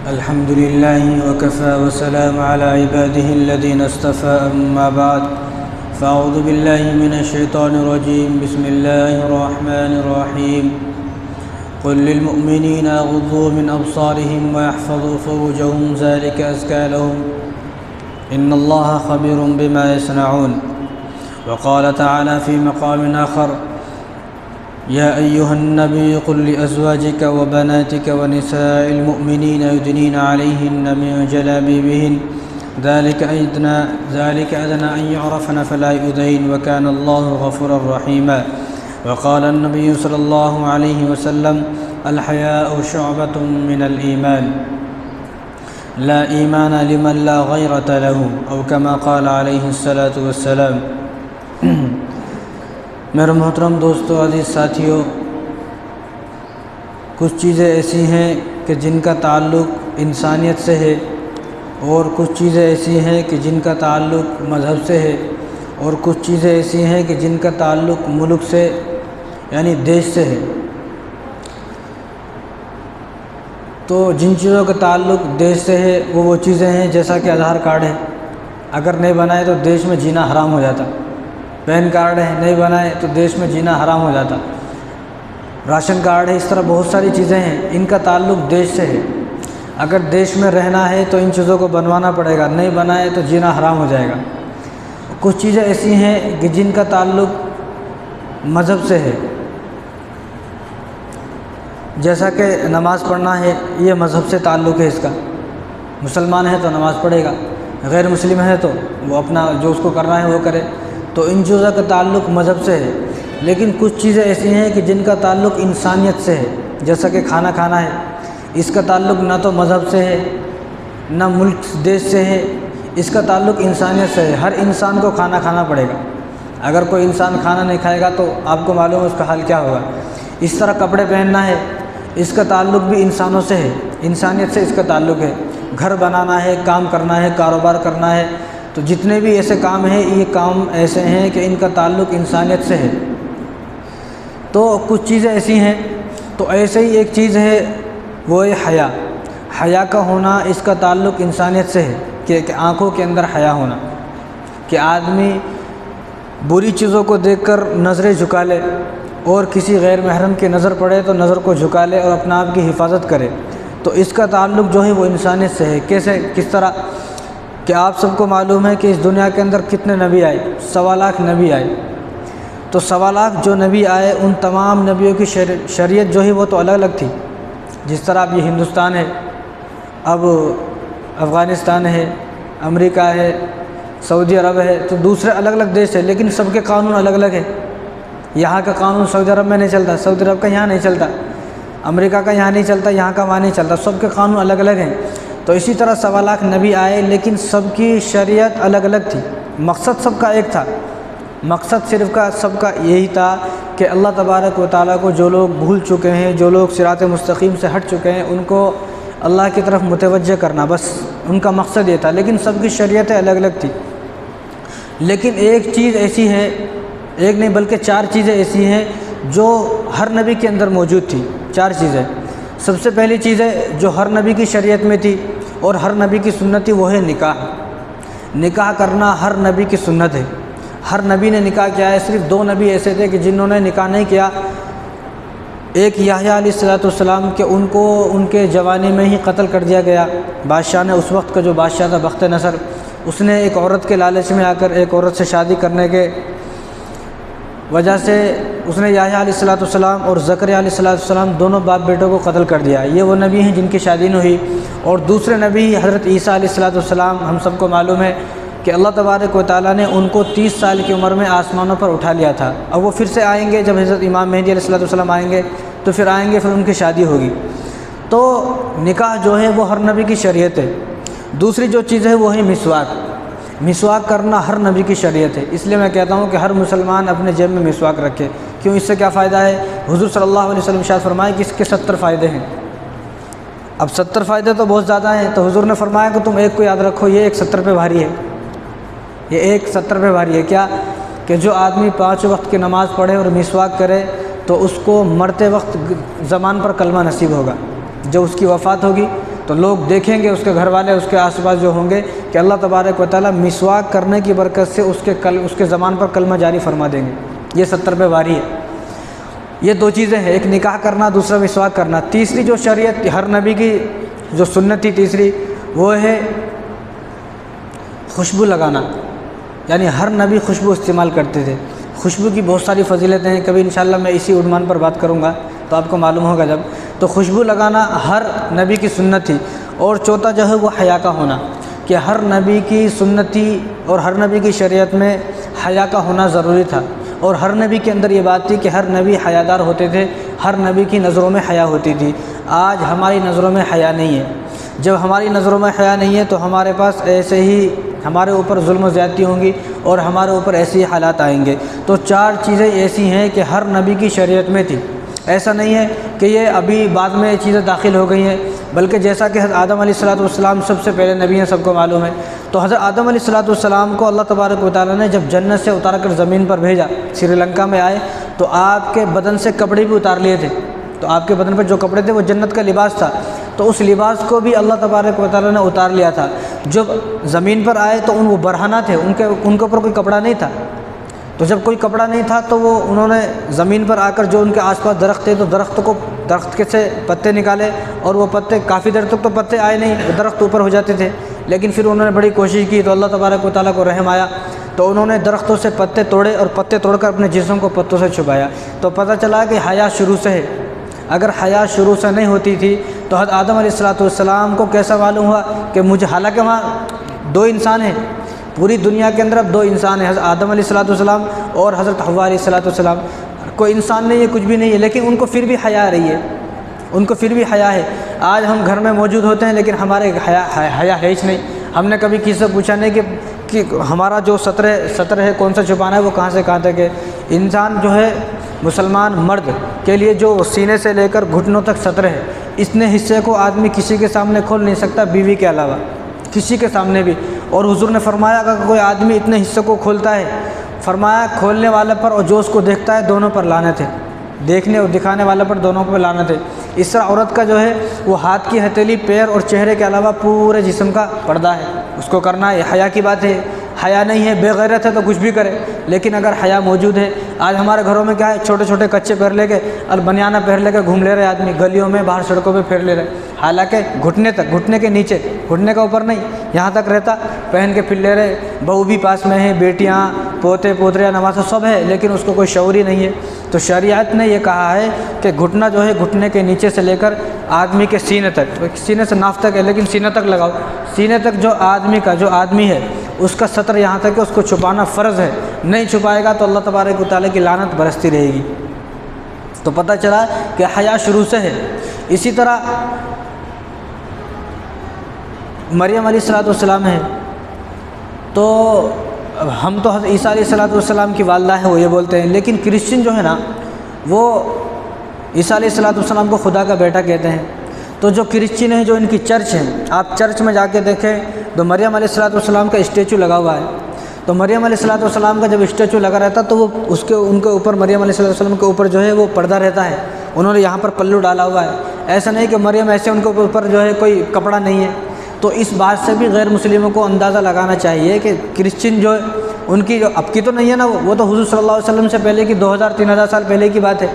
अल्हम्दुलिल्लाहि वकफ़ा वस्सलामु अला इबादिहि अल्लज़ीना इस्तफ़ा अम्मा बाद फ़अऊज़ु बिल्लाहि मिनश शैतानिर रजीम बिस्मिल्लाहिर रहमानिर रहीम क़ुल लिल मुअमिनीना यग़ुज़्ज़ू मिन अबसारिहिम व यहफ़ज़ू फ़ुरूजहुम ज़ालिका अज़्का लहुम इन्नल्लाहा ख़बीरुम बिमा यस्नऊन व क़ाल तआला फ़ी मक़ामिन आख़र या अय्युहन्नबी क़ुल लिअज़वाजिक व बनातिक व निसाइल मुअमिनीना युदनीना अलैहिन्ना मिन जलाबिबिहिन्न ज़ालिका अदना अन युअरफ़न फ़ला युज़ैन व काना अल्लाहु गफ़ूरर रहीमा व क़ाल अन्नबिय्यु सल्लल्लाहु अलैहि वसल्लम अल हयाउ शुअबतुम मिनल ईमान ला ईमान लिमन ला गैरत लहु औ कमा क़ाल अलैहिस्सलातु वस्सलाम। मेरे मोहतरम दोस्तों, अज़ीज़ साथियों, कुछ चीज़ें ऐसी हैं कि जिनका ताल्लुक़ इंसानियत से है और कुछ चीज़ें ऐसी हैं कि जिनका ताल्लुक़ मज़हब से है और कुछ चीज़ें ऐसी हैं कि जिनका ताल्लुक़ मुल्क से यानी देश से है। तो जिन चीज़ों का ताल्लुक़ देश से है वो चीज़ें हैं जैसा कि आधार कार्ड है, अगर नहीं बनाए तो देश में जीना हराम हो जाता। पैन कार्ड है, नहीं बनाए तो देश में जीना हराम हो जाता। राशन कार्ड है, इस तरह बहुत सारी चीज़ें हैं, इनका ताल्लुक़ देश से है। अगर देश में रहना है तो इन चीज़ों को बनवाना पड़ेगा, नहीं बनाए तो जीना हराम हो जाएगा। कुछ चीज़ें ऐसी हैं कि जिनका ताल्लुक़ मज़हब से है, जैसा कि नमाज़ पढ़ना है, ये मज़हब से ताल्लुक़ है इसका। मुसलमान है तो नमाज़ पढ़ेगा, गैर मुस्लिम है तो वो अपना जो उसको करना है वो करे। तो इन चीज़ों का ताल्लुक़ मज़हब से है। लेकिन कुछ चीज़ें ऐसी हैं कि जिनका ताल्लुक़ इंसानियत से है, जैसा कि खाना खाना है, इसका ताल्लुक़ ना तो मज़हब से है ना मुल्क देश से है, इसका ताल्लुक़ इंसानियत से है। हर इंसान को खाना खाना पड़ेगा। अगर कोई इंसान खाना नहीं खाएगा तो आपको मालूम है उसका हाल क्या होगा। इस तरह कपड़े पहनना है, इसका ताल्लुक़ भी इंसानों से है, इंसानियत से इसका ताल्लुक़ है। घर बनाना है, काम करना है, कारोबार करना है, तो जितने भी ऐसे काम हैं ये काम ऐसे हैं कि इनका ताल्लुक़ इंसानियत से है। तो कुछ चीज़ें ऐसी हैं, तो ऐसे ही एक चीज़ है वो है हया। हया का होना, इसका ताल्लुक़ इंसानियत से है कि आँखों के अंदर हया होना, कि आदमी बुरी चीज़ों को देखकर नज़रें झुका ले और किसी गैर महरम की नज़र पड़े तो नज़र को झुका ले और अपना आप की हिफाजत करे। तो इसका ताल्लुक़ जो है वो इंसानियत से है। कैसे, किस तरह कि आप सबको मालूम है कि इस दुनिया के अंदर कितने नबी आए, 1.25 लाख नबी आए। तो 1.25 लाख जो नबी आए उन तमाम नबियों की शरीयत जो है वो तो अलग अलग थी। जिस तरह अब ये हिंदुस्तान है, अब अफ़गानिस्तान है, अमेरिका है, सऊदी अरब है, तो दूसरे अलग अलग देश है, लेकिन सबके कानून अलग अलग है। यहाँ का कानून सऊदी अरब में नहीं चलता, सऊदी अरब का यहाँ नहीं चलता, अमेरिका का यहाँ नहीं चलता, यहाँ का वहाँ नहीं चलता, सबके कानून अलग अलग हैं। तो इसी तरह 1.25 लाख नबी आए, लेकिन सबकी शरीयत अलग अलग थी। मकसद सबका एक था, मकसद सिर्फ़ का सबका यही था कि अल्लाह तबारक व तआला को जो लोग भूल चुके हैं, जो लोग सिरात मुस्तकीम से हट चुके हैं, उनको अल्लाह की तरफ मुतवज्जह करना, बस उनका मकसद ये था। लेकिन सबकी शरीयतें अलग अलग थी। लेकिन एक चीज़ ऐसी है, एक नहीं बल्कि 4 चीज़ें ऐसी हैं जो हर नबी के अंदर मौजूद थी। 4 चीज़ें। सबसे पहली चीज़ है जो हर नबी की शरीयत में थी और हर नबी की सुन्नत थी, वो है निकाह। निकाह करना हर नबी की सुन्नत है। हर नबी ने निकाह किया है। सिर्फ 2 नबी ऐसे थे कि जिन्होंने निकाह नहीं किया। एक याह्या अलैहिस्सलाम के उनको उनके जवानी में ही कत्ल कर दिया गया। बादशाह ने, उस वक्त का जो बादशाह था बख्त नसर, उसने एक औरत के लालच में आकर एक औरत से शादी करने के वजह से उसने याह्या अलैहिस्सलाम और ज़करिया अलैहिस्सलाम दोनों बाप बेटों को कत्ल कर दिया। ये वो नबी हैं जिनकी शादी नहीं हुई। और दूसरे नबी हज़रत ईसा अलैहिस्सलाम, हम सबको मालूम है कि अल्लाह तबारक व तआला ने उनको 30 साल की उम्र में आसमानों पर उठा लिया था। अब वो फिर से आएंगे, जब हज़रत इमाम मेहदी अलैहिस्सलाम आएंगे तो फिर आएंगे, फिर उनकी शादी होगी। तो निकाह जो है वो हर नबी की शरीयत है। दूसरी जो चीज़ है वो है मिसवाक। मिसवाक करना हर नबी की शरीयत है। इसलिए मैं कहता हूँ कि हर मुसलमान अपने जेब में मिसवाक रखे। क्यों? इससे क्या फ़ायदा है? हुज़ूर सल्लल्लाहु अलैहि वसल्लम इरशाद फरमाए कि इसके 70 फ़ायदे हैं। अब 70 फ़ायदे तो बहुत ज़्यादा हैं, तो हुज़ूर ने फरमाया कि तुम एक को याद रखो, ये एक 70 पे भारी है। ये एक 70 पे भारी है। क्या? कि जो आदमी 5 वक्त की नमाज़ पढ़े और मिसवाक करे तो उसको मरते वक्त ज़मान पर कलमा नसीब होगा। जब उसकी वफ़ात होगी तो लोग देखेंगे, उसके घर वाले उसके आसपास जो होंगे, कि अल्लाह तबारक व तआला मिसवाक करने की बरकत से उसके ज़बान पर कलमा जारी फरमा देंगे। ये 70 पे वारी है। ये दो चीज़ें हैं, एक निकाह करना, दूसरा मिसवाक करना। तीसरी जो शरीयत हर नबी की जो सुन्नत थी तीसरी, वो है खुशबू लगाना। यानी हर नबी खुशबू इस्तेमाल करते थे। खुशबू की बहुत सारी फजीलतें हैं, कभी इंशाअल्लाह मैं इसी उन्वान पर बात करूँगा तो आपको मालूम होगा जब। तो खुशबू लगाना हर नबी की सुन्नत थी। और चौथा जो है वो हया का होना, कि हर नबी की सुन्नत थी और हर नबी की शरीयत में हया का होना ज़रूरी था। और हर नबी के अंदर ये बात थी कि हर नबी हयादार होते थे, हर नबी की नज़रों में हया होती थी। आज हमारी नज़रों में हया नहीं है। जब हमारी नज़रों में हया नहीं है तो हमारे पास ऐसे ही हमारे ऊपर जुल्म ज़्यादती होंगी और हमारे ऊपर ऐसे ही हालात आएंगे। तो 4 चीज़ें ऐसी हैं कि हर नबी की शरीयत में थी। ऐसा नहीं है कि ये अभी बाद में ये चीज़ें दाखिल हो गई हैं, बल्कि जैसा कि हज़रत आदम अलैहिस्सलाम सबसे पहले नबी हैं, सबको मालूम है। तो हज़रत आदम अलैहिस्सलाम को अल्लाह तबारक व तआला ने जब जन्नत से उतार कर ज़मीन पर भेजा, श्रीलंका में आए तो आपके बदन से कपड़े भी उतार लिए थे। तो आपके बदन पर जो कपड़े थे वो जन्नत का लिबास था, तो उस लिबास को भी अल्लाह तबारक व तआला ने उतार लिया था। जब ज़मीन पर आए तो वो बरहाना थे, उनके ऊपर कोई कपड़ा नहीं था। तो जब कोई कपड़ा नहीं था तो वो उन्होंने ज़मीन पर आकर जो उनके आसपास दरख्त थे तो दरख्त के से पत्ते निकाले, और वो पत्ते काफ़ी देर तक तो पत्ते आए नहीं, वो दरख्त ऊपर हो जाते थे। लेकिन फिर उन्होंने बड़ी कोशिश की तो अल्लाह तबारक व तआला को रहम आया, तो उन्होंने दरख्तों से पत्ते तोड़े और पत्ते तोड़कर अपने जिस्म को पत्तों से छुपाया। तो पता चला कि हया शुरू से है। अगर हया शुरू से नहीं होती थी तो हज़रत आदम अलैहिस्सलाम को कैसा मालूम हुआ कि मुझे, हालांकि वहाँ 2 इंसान हैं, पूरी दुनिया के अंदर अब 2 इंसान हैं, हज़रत आदम अलैहिस्सलाम और हज़रत हव्वा अलैहिस्सलाम। कोई इंसान नहीं है, कुछ भी नहीं है, लेकिन उनको फिर भी हया आ रही है, उनको फिर भी हया है। आज हम घर में मौजूद होते हैं लेकिन हमारे हया है ही नहीं। हमने कभी किसी से पूछा नहीं कि हमारा जो सत्र है कौन सा छुपाना है, वो कहाँ से कहाँ तक है। इंसान जो है, मुसलमान मर्द के लिए जो सीने से लेकर घुटनों तक सत्र है, इतने हिस्से को आदमी किसी के सामने खोल नहीं सकता, बीवी के अलावा किसी के सामने भी। और हुजूर ने फरमाया अगर कोई आदमी इतने हिस्से को खोलता है, फरमाया खोलने वाले पर और जो उसको देखता है दोनों पर लानत है, देखने और दिखाने वाले पर दोनों पर लानत है। इस तरह औरत का जो है वो हाथ की हथेली, पैर और चेहरे के अलावा पूरे जिस्म का पर्दा है, उसको करना है। हया की बात है, हया नहीं है, बेगैरत है तो कुछ भी करे। लेकिन अगर हया मौजूद है, आज हमारे घरों में क्या है, छोटे छोटे कच्चे पैर लेके और बनियाना पैर लेके घूम ले रहे आदमी, गलियों में बाहर सड़कों पे फेर ले रहे, हालांकि घुटने तक, घुटने के नीचे, घुटने का ऊपर नहीं, यहाँ तक रहता पहन के फिर ले रहे। बहू भी पास में है, बेटियाँ, पोते पोतरियाँ, नवासा सब है, लेकिन उसको कोई शऊर ही नहीं है। तो शरीयत ने ये कहा है कि घुटना जो है, घुटने के नीचे से लेकर आदमी के सीने तक, तो सीने से नाफ तक है लेकिन सीने तक लगाओ, सीने तक जो आदमी है उसका सत्र यहाँ तक है, उसको छुपाना फ़र्ज़ है। नहीं छुपाएगा तो अल्लाह तबारक व तआला की लानत बरसती रहेगी। तो पता चला कि हया शुरू से है। इसी तरह मरियम अलैहिस्सलाम है, तो हम तो हज़रत ईसा अलैहिस्सलाम की वालदा है, वो ये बोलते हैं। लेकिन क्रिश्चियन जो है ना, वो ईसा अलैहिस्सलाम को खुदा का बेटा कहते हैं। तो जो क्रिश्चियन है, जो इनकी चर्च है, आप चर्च में जाके देखें तो मरियम अलैहिस्सलाम का स्टैचू लगा हुआ है। तो मरियम अलैहिस्सलाम का जब स्टैचू लगा रहता तो वो उनके ऊपर, मरियम अलैहिस्सलाम के ऊपर जो है वो पर्दा रहता है, उन्होंने यहाँ पर पल्लू डाला हुआ है। ऐसा नहीं कि मरियम ऐसे उनके ऊपर जो है कोई कपड़ा नहीं है। तो इस बात से भी गैर मुस्लिमों को अंदाज़ा लगाना चाहिए कि क्रिश्चियन जो है, उनकी जो अब की तो नहीं है ना, वो तो हुज़ूर सल्लल्लाहु अलैहि वसल्लम से पहले की 2000-3000 साल पहले की बात है।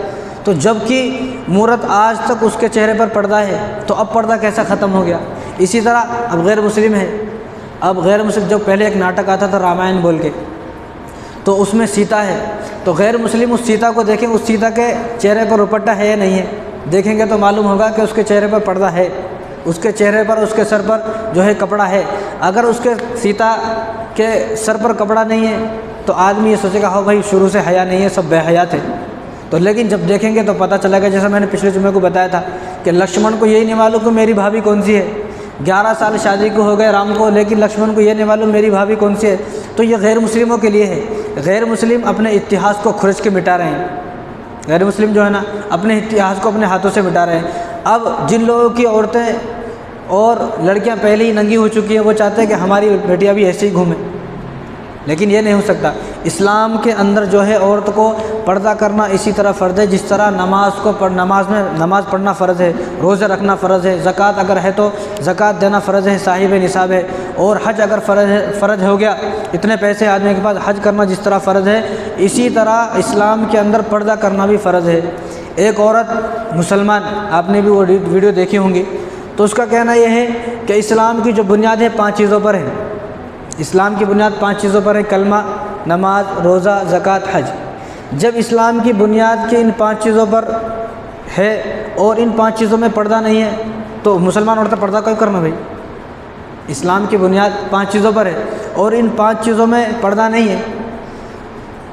तो जबकि मूरत आज तक उसके चेहरे पर पर्दा है, तो अब पर्दा कैसा ख़त्म हो गया। इसी तरह अब गैर मुस्लिम है, अब गैर मुस्लिम, जब पहले एक नाटक आता था रामायण बोल के, तो उसमें सीता है, तो गैर मुस्लिम उस सीता को देखें, उस सीता के चेहरे पर दुपट्टा है या नहीं है, देखेंगे तो मालूम होगा कि उसके चेहरे पर पर्दा है, उसके चेहरे पर, उसके सर पर जो है कपड़ा है। अगर उसके सीता के सर पर कपड़ा नहीं है तो आदमी ये सोचेगा हाँ भाई शुरू से हया नहीं है, सब बेहया थे। तो लेकिन जब देखेंगे तो पता चलेगा, जैसा मैंने पिछले जुम्मे को बताया था कि लक्ष्मण को यही नहीं मालूम कि मेरी भाभी कौन सी है। 11 साल शादी को हो गए राम को, लेकिन लक्ष्मण को ये नहीं मालूम मेरी भाभी कौन सी है। तो ये गैर मुस्लिमों के लिए है। गैर मुस्लिम अपने इतिहास को खुरच के मिटा रहे हैं। गैर मुस्लिम जो है ना, अपने इतिहास को अपने हाथों से मिटा रहे हैं। अब जिन लोगों की औरतें और लड़कियां पहले ही नंगी हो चुकी हैं, वो चाहते हैं कि हमारी बेटियां भी ऐसे ही घूमें, लेकिन ये नहीं हो सकता। इस्लाम के अंदर जो है औरत को पर्दा करना इसी तरह फ़र्ज़ है जिस तरह नमाज पढ़ना फ़र्ज़ है, रोज़े रखना फ़र्ज़ है, ज़कात अगर है तो ज़कात देना फ़र्ज़ है, साहिब निसाब है, और हज अगर फ़र्ज़ हो गया, इतने पैसे आदमी के पास, हज करना जिस तरह फ़र्ज़ है, इसी तरह इस्लाम के अंदर पर्दा करना भी फ़र्ज़ है। एक औरत मुसलमान, आपने भी वो वीडियो देखी होंगी, तो उसका कहना यह है कि इस्लाम की जो बुनियाद है 5 चीज़ों पर है। इस्लाम की बुनियाद 5 चीज़ों पर है, कलमा, नमाज, रोज़ा, ज़कात, हज। जब इस्लाम की बुनियाद के इन 5 चीज़ों पर है और इन 5 चीज़ों में पर्दा नहीं है, तो मुसलमान औरतें पर्दा क्यों करना भाई? इस्लाम की बुनियाद 5 चीज़ों पर है और इन 5 चीज़ों में पर्दा नहीं है,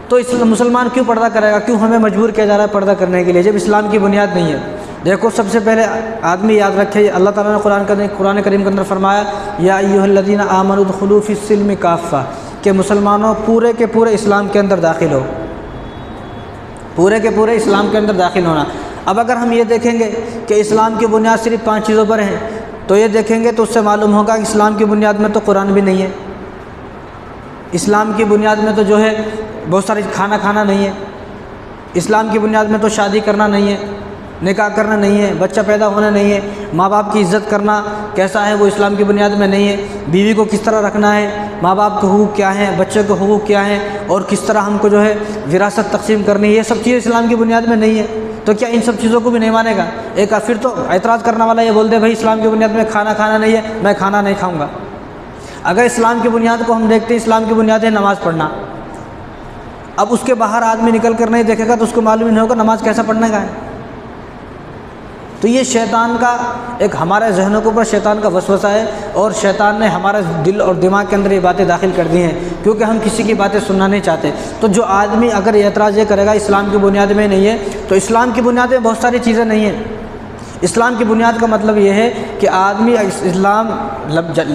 तो इस मुसलमान क्यों पर्दा करेगा? क्यों हमें मजबूर किया जा रहा है पर्दा करने के लिए जब इस्लाम की बुनियाद नहीं है? देखो, सबसे पहले आदमी याद रखे, अल्लाह ताला ने कुरान करीम के अंदर फरमाया, या अय्युहल्लज़ीना आमनु उदखुलू फ़िस्सिल्मि काफ़्फ़ा, कि मुसलमानों पूरे के पूरे इस्लाम के अंदर दाखिल हो, पूरे के पूरे इस्लाम के अंदर दाखिल होना। अब अगर हम ये देखेंगे कि इस्लाम की बुनियाद सिर्फ 5 चीज़ों पर है, तो ये देखेंगे तो उससे मालूम होगा कि इस्लाम की बुनियाद में तो कुरान भी नहीं है, इस्लाम की बुनियाद में तो जो है बहुत सारी खाना नहीं है, इस्लाम की बुनियाद में तो शादी करना नहीं है, निकाह करना नहीं है, बच्चा पैदा होना नहीं है, माँ बाप की इज़्ज़त करना कैसा है वो इस्लाम की बुनियाद में नहीं है, बीवी को किस तरह रखना है, माँ बाप के हुकूक क्या हैं, बच्चे के हुकूक क्या हैं, और किस तरह हमको जो है विरासत तकसीम करनी है, ये सब चीज़ें इस्लाम की बुनियाद में नहीं है। तो क्या इन सब चीज़ों को भी नहीं मानेगा? एक फिर तो एतराज़ करने वाला ये बोल दे भाई इस्लाम की बुनियाद में खाना नहीं है, मैं खाना नहीं खाऊँगा। अगर इस्लाम की बुनियाद को हम देखते हैं, इस्लाम की बुनियाद है नमाज़ पढ़ना। अब उसके बाहर आदमी निकल कर नहीं देखेगा तो उसको मालूम नहीं होगा नमाज कैसा पढ़ने का है। तो ये शैतान का एक हमारे जहनों के ऊपर शैतान का वसवसा है, और शैतान ने हमारे दिल और दिमाग के अंदर ये बातें दाखिल कर दी हैं, क्योंकि हम किसी की बातें सुनना नहीं चाहते। तो जो आदमी अगर एतराज़ ये करेगा इस्लाम की बुनियाद में नहीं है, तो इस्लाम की बुनियाद में बहुत सारी चीज़ें नहीं हैं। इस्लाम की बुनियाद का मतलब ये है कि आदमी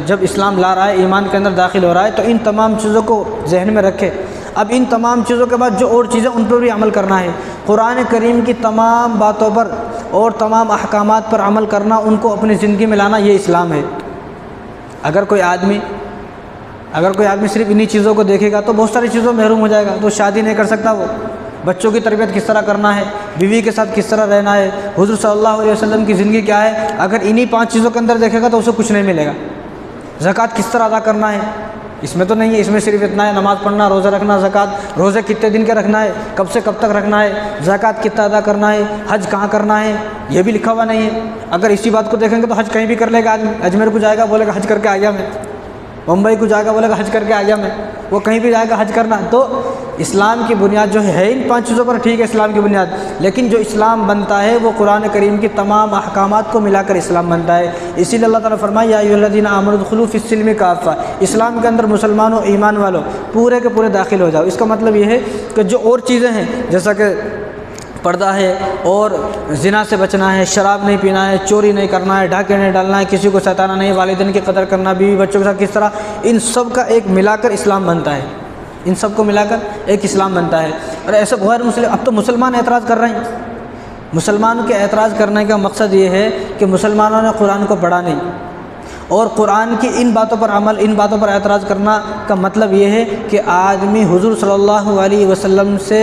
जब इस्लाम ला रहा है, ईमान के अंदर दाखिल हो रहा है, तो इन तमाम चीज़ों को जहन में रखे। अब इन तमाम चीज़ों के बाद जो और चीज़ें उन पर भी अमल करना है। कुरान करीम की तमाम बातों पर और तमाम अहकामात पर अमल करना, उनको अपनी ज़िंदगी में लाना, ये इस्लाम है। अगर कोई आदमी सिर्फ इन्हीं चीज़ों को देखेगा तो बहुत सारी चीज़ों में महरूम हो जाएगा। तो शादी नहीं कर सकता, वो बच्चों की तरबियत किस तरह करना है, बीवी के साथ किस तरह रहना है, हुज़ूर सल्लल्लाहु अलैहि वसल्लम की ज़िंदगी क्या है, अगर इन्हीं 5 चीज़ों के अंदर देखेगा तो उसे कुछ नहीं मिलेगा। ज़कात किस तरह अदा करना है, इसमें तो नहीं है, इसमें सिर्फ इतना है नमाज़ पढ़ना, रोज़ा रखना, ज़कात, रोज़े कितने दिन के रखना है, कब से कब तक रखना है, ज़कात कितना अदा करना है, हज कहाँ करना है, ये भी लिखा हुआ नहीं है। अगर इसी बात को देखेंगे तो हज कहीं भी कर लेगा आदमी। अजमेर को जाएगा बोलेगा हज करके आ गया मैं, मुंबई को जाएगा बोलेगा हज करके आ गया मैं, वो कहीं भी जाएगा हज करना। तो इस्लाम की बुनियाद जो है इन 5 चीज़ों पर ठीक है इस्लाम की बुनियाद, लेकिन जो इस्लाम बनता है वो कुरान करीम की तमाम अहकामात को मिलाकर इस्लाम बनता है। इसीलिए अल्लाह ताला फरमाया या अय्युहल्लज़ीना आमनु उदखुलू फ़िस्सिल्मि काफ़्फ़ा, इस्लाम के अंदर मुसलमानों, ईमान वालों पूरे के पूरे दाखिल हो जाओ। इसका मतलब ये है कि जो और चीज़ें हैं, जैसा कि पर्दा है और ज़िना से बचना है, शराब नहीं पीना है, चोरी नहीं करना है, डाके नहीं डालना है, किसी को सताना नहीं, वालिदैन की कदर करना, बीवी बच्चों के साथ किस तरह, इन सब का एक मिलाकर इस्लाम बनता है। इन सब को मिलाकर एक इस्लाम बनता है। और ऐसे गैर मुस्लिम, अब तो मुसलमान एतराज़ कर रहे हैं। मुसलमानों के एतराज़ करने का मकसद ये है कि मुसलमानों ने कुरान को पढ़ा नहीं, और कुरान की इन बातों पर अमल, इन बातों पर एतराज़ करना का मतलब ये है कि आदमी हुज़ूर सल्लल्लाहु अलैहि वसल्लम से,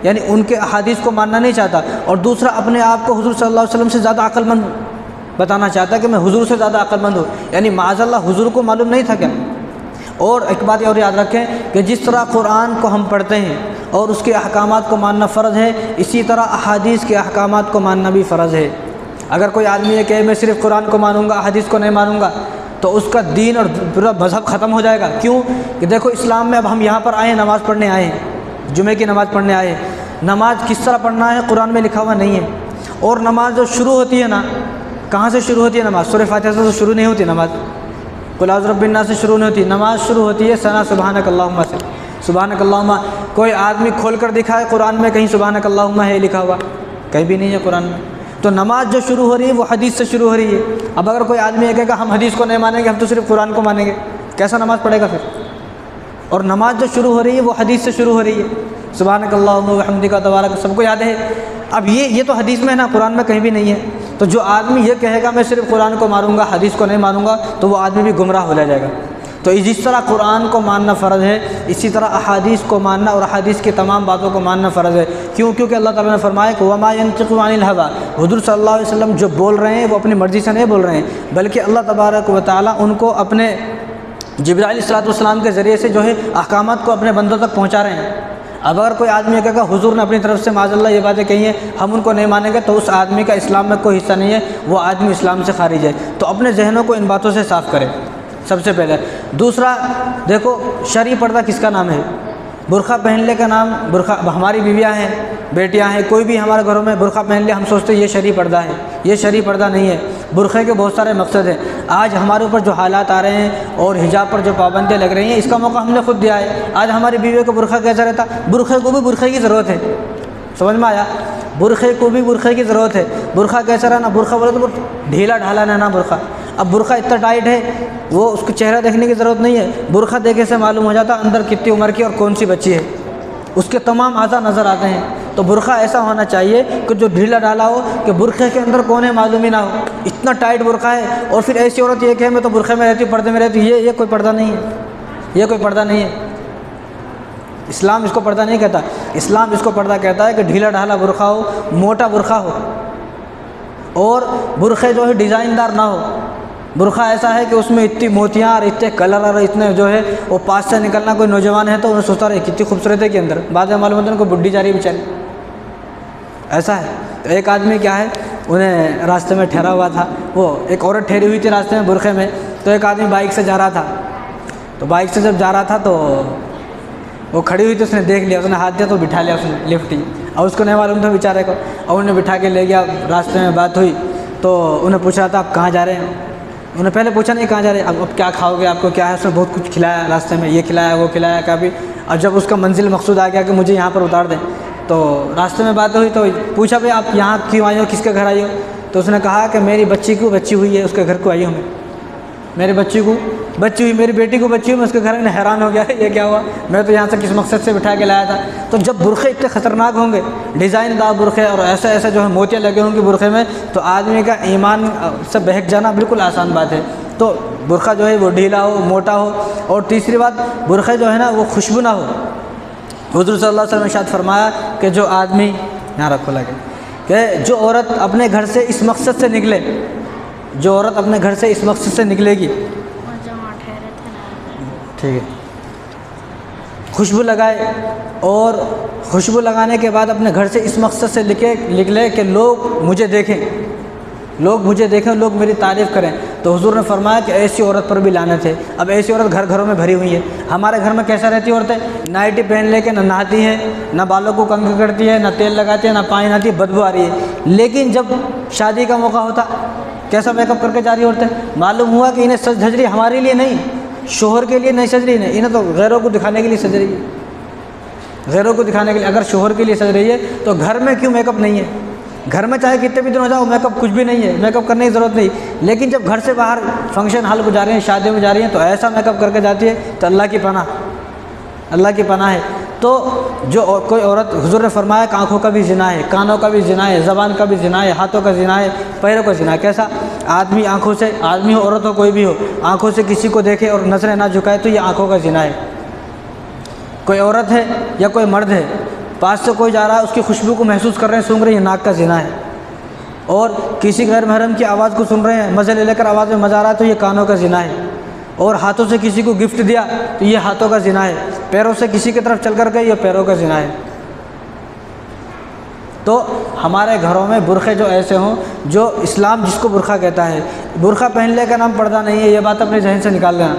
यानी उनके अहादीस को मानना नहीं चाहता, और दूसरा अपने आप को हुज़ूर सल्लल्लाहु अलैहि वसल्लम से ज़्यादा अक्लमंद बताना चाहता है कि मैं हुज़ूर से ज़्यादा अक्लमंद हूँ। यानी माज़अल्लाह हुज़ूर को मालूम नहीं था क्या। और एक बात और याद रखें कि जिस तरह कुरान को हम पढ़ते हैं और उसके अहकामात को मानना फ़र्ज़ है, इसी तरह अहादीस के अहकामात को मानना भी फ़र्ज़ है। अगर कोई आदमी ये कहे मैं सिर्फ़ कुरान को मानूंगा, हदीस को नहीं मानूंगा, तो उसका दीन और पूरा मज़हब ख़त्म हो जाएगा। क्यों कि देखो इस्लाम में अब हम यहाँ पर आए हैं, नमाज़ पढ़ने आए हैं, जुमे की नमाज़ पढ़ने आए हैं। नमाज किस तरह पढ़ना है कुरान में लिखा हुआ नहीं है। और नमाज जो शुरू होती है ना, कहाँ से शुरू होती है नमाज? सूरह फातिहा से तो शुरू नहीं होती नमाज, कुल औज़ु बिर्रब्बिन्नास से शुरू नहीं होती नमाज। शुरू होती है सना सुबहानक अल्लाहुम्मा से। सुबहानक अल्लाहुम्मा कोई आदमी खोल कर दिखाए कुरान में कहीं सुबहानक अल्लाहुम्मा है लिखा हुआ? कहीं भी नहीं है कुरान में। तो नमाज जो शुरू हो रही है वो हदीस से शुरू हो रही है। अब अगर कोई आदमी ये कहेगा हम हदीस को नहीं मानेंगे, हम तो सिर्फ कुरान को मानेंगे, कैसा नमाज पढ़ेगा फिर? और नमाज जो शुरू हो रही है वो हदीस से शुरू हो रही है, सुबहानक अल्लाहुम्मा व बिहम्दिका तबारक, सबको याद है। अब ये तो हदीस में है ना, कुरान में कहीं भी नहीं है। तो जो आदमी ये कहेगा मैं सिर्फ कुरान को मारूंगा, हदीस को नहीं मानूंगा, तो वो आदमी भी गुमराह हो जाएगा। तो जिस तरह कुरान को मानना फ़र्ज़ है, इसी तरह अहादीस को मानना और अहादीस की तमाम बातों को मानना फ़र्ज़ है। क्यों? क्योंकि अल्लाह ताला ने फरमाया कि वमा यंतिक़ु अनिल हवा, हुज़ूर सल्लल्लाहु अलैहि वसल्लम जो बोल रहे हैं वो अपनी मर्ज़ी से नहीं बोल रहे हैं, बल्कि अल्लाह तबारक व तआला उनको अपने जिब्राइल अलैहिस्सलाम के ज़रिए से जो है अहकामात को अपने बंदों तक पहुँचा रहे हैं। अब अगर कोई आदमी कहेगा हुज़ूर ने अपनी तरफ से माज़अल्लाह ये बातें कही हैं, हम उनको नहीं मानेंगे, तो उस आदमी का इस्लाम में कोई हिस्सा नहीं है, वो आदमी इस्लाम से खारिज है। तो अपने जहनों को इन बातों से साफ़ करें, सबसे पहले। दूसरा, देखो शरई पर्दा किसका नाम है? बुरखा पहनने का नाम बुरखा। हमारी बीवियाँ हैं, बेटियाँ हैं, कोई भी हमारे घरों में बुरखा पहन ले, हम सोचते हैं ये शरई पर्दा है। ये शरई पर्दा नहीं है। बुरखे के बहुत सारे मकसद हैं। आज हमारे ऊपर जो हालात आ रहे हैं और हिजाब पर जो पाबंदियाँ लग रही हैं, इसका मौका हमने खुद दिया है। आज हमारी बीवियों को बुरखा कैसा रहता? बुरखे को भी बुरखे की ज़रूरत है। समझ में आया? बुरखे को भी बुरखे की ज़रूरत है। बुरखा कैसा रहना? बुरखा बोले तो ढीला ढाला रहना बुरखा। अब बुरखा इतना टाइट है, वो उसको चेहरा देखने की ज़रूरत नहीं है। बुरखा देखे से मालूम हो जाता अंदर कितनी उम्र की और कौन सी बच्ची है, उसके तमाम आज़ा नज़र आते हैं। तो बुरखा ऐसा होना चाहिए कि जो ढीला ढाला हो, कि बुरखे के अंदर कौन है मालूम ही ना हो। इतना टाइट बुरखा है और फिर ऐसी औरत ये कहे मैं तो बुरखे में रहती हूँ, पर्दे में रहती हूँ, ये कोई पर्दा नहीं है। ये कोई पर्दा नहीं है। इस्लाम इसको पर्दा नहीं कहता। इस्लाम इसको पर्दा कहता है कि ढीला ढाला बुरखा हो, मोटा बुरखा हो, और बुरखे जो है डिज़ाइनदार ना हो। बुरखा ऐसा है कि उसमें इतनी मोतियाँ और इतने कलर और इतने जो है वो पास से निकलना। कोई नौजवान है तो उन्हें सोचता रहे कितनी खूबसूरत है के अंदर, बाद में मालूम होता है उनको बुढ़ी जा रही बेचारी। ऐसा है। तो एक आदमी क्या है, उन्हें रास्ते में ठहरा हुआ था, वो एक औरत ठहरी हुई थी रास्ते में बुरखे में। तो एक आदमी बाइक से जा रहा था, तो बाइक से जब जा रहा था तो वो खड़ी हुई, तो उसने देख लिया, उसने हाथ दिया तो बिठा लिया उसने लिफ्ट ही। और उसको नहीं मालूम था बेचारे को, और उन्हें बिठा के ले गया। रास्ते में बात हुई तो उन्हें पूछ रहा था आप कहाँ जा रहे हैं। उन्हें पहले पूछा नहीं कहाँ जा रहे हैं, अब क्या खाओगे, आपको क्या है। उसने बहुत कुछ खिलाया रास्ते में, ये खिलाया वो खिलाया काफ़ी। और जब उसका मंजिल मकसूद आ गया कि मुझे यहाँ पर उतार दें, तो रास्ते में बात हुई तो पूछा भाई आप यहाँ क्यों आए हो, किसके घर आई हो। तो उसने कहा कि मेरी बच्ची को बच्ची हुई है, उसके घर को आई हूँ मैं। मेरी बच्ची को बच्ची हुई, मेरी बेटी को बच्ची हुई, मैं उसके घर में हैरान हो गया ये क्या हुआ, मैं तो यहाँ से किस मकसद से बिठा के लाया था। तो जब बुरखे इतने ख़तरनाक होंगे, डिज़ाइनदार बुरखे और ऐसे ऐसे जो है मोतियाँ लगे होंगे बुरखे में, तो आदमी का ईमान से बहक जाना बिल्कुल आसान बात है। तो बुरखा जो है वो ढीला हो, मोटा हो। और तीसरी बात, बुरखे जो है ना वो खुशबू ना हो। हुज़ूर सल्लल्लाहु अलैहि वसल्लम ने इरशाद फरमाया कि जो आदमी, यहाँ रखो लगे, कि जो औरत अपने घर से इस मकसद से निकले, जो औरत अपने घर से इस मकसद से निकलेगी, ठीक है, खुशबू लगाए, और खुशबू लगाने के बाद अपने घर से इस मकसद से निकले कि लोग मुझे देखें, लोग मुझे देखें, लोग मेरी तारीफ़ करें। तो हुज़ूर ने फरमाया कि ऐसी औरत पर भी लानत है। अब ऐसी औरत घर घरों में भरी हुई है। हमारे घर में कैसा रहती है औरतें? नाइटी पहन लेके न नहाती हैं, न बालों को कंघी करती है, न तेल लगाती है, न पानी नहाती है, बदबू आ रही है। लेकिन जब शादी का मौका होता, कैसा मेकअप करके जा रही औरतें? मालूम हुआ कि इन्हें सज धज रही हमारे लिए नहीं, शोहर के लिए नहीं सज रही, नहीं, इन्हें तो गैरों को दिखाने के लिए सज रही है। गैरों को दिखाने के लिए। अगर शोहर के लिए सज रही है तो घर में क्यों मेकअप नहीं है? घर में चाहे कितने भी दिन हो जाओ, मेकअप कुछ भी नहीं है, मेकअप करने की ज़रूरत नहीं। लेकिन जब घर से बाहर फंक्शन हॉल को जा रही हैं, शादियों में जा रही हैं, तो ऐसा मेकअप करके जाती है तो अल्लाह की पनाह, अल्लाह की पनाह है। तो जो कोई औरत, हुज़ूर ने फरमाया कि आँखों का भी ज़िना है, कानों का भी ज़िना है, ज़बान का भी ज़िना है, हाथों का ज़िना है, पैरों का ज़िना है। कैसा? आदमी आँखों से, आदमी हो औरत हो कोई भी हो, आँखों से किसी को देखे और नज़रें ना झुकाए तो ये आँखों का ज़िना है। कोई औरत है या कोई मर्द है, पास से कोई जा रहा है, उसकी खुशबू को महसूस कर रहे हैं, सूंघ रहे हैं, नाक का ज़िना है। और किसी गैर महरम की आवाज़ को सुन रहे हैं, मज़े ले लेकर आवाज़ में मज़ा आ रहा है, तो ये कानों का ज़िना है। और हाथों से किसी को गिफ्ट दिया तो ये हाथों का ज़िना है। पैरों से किसी की तरफ चल कर गए, ये पैरों का ज़िना है। तो हमारे घरों में बुरखे जो ऐसे हों, जो इस्लाम जिसको बुरखा कहता है, बुरखा पहनने का नाम पर्दा नहीं है, ये बात अपने जहन से निकाल लेना।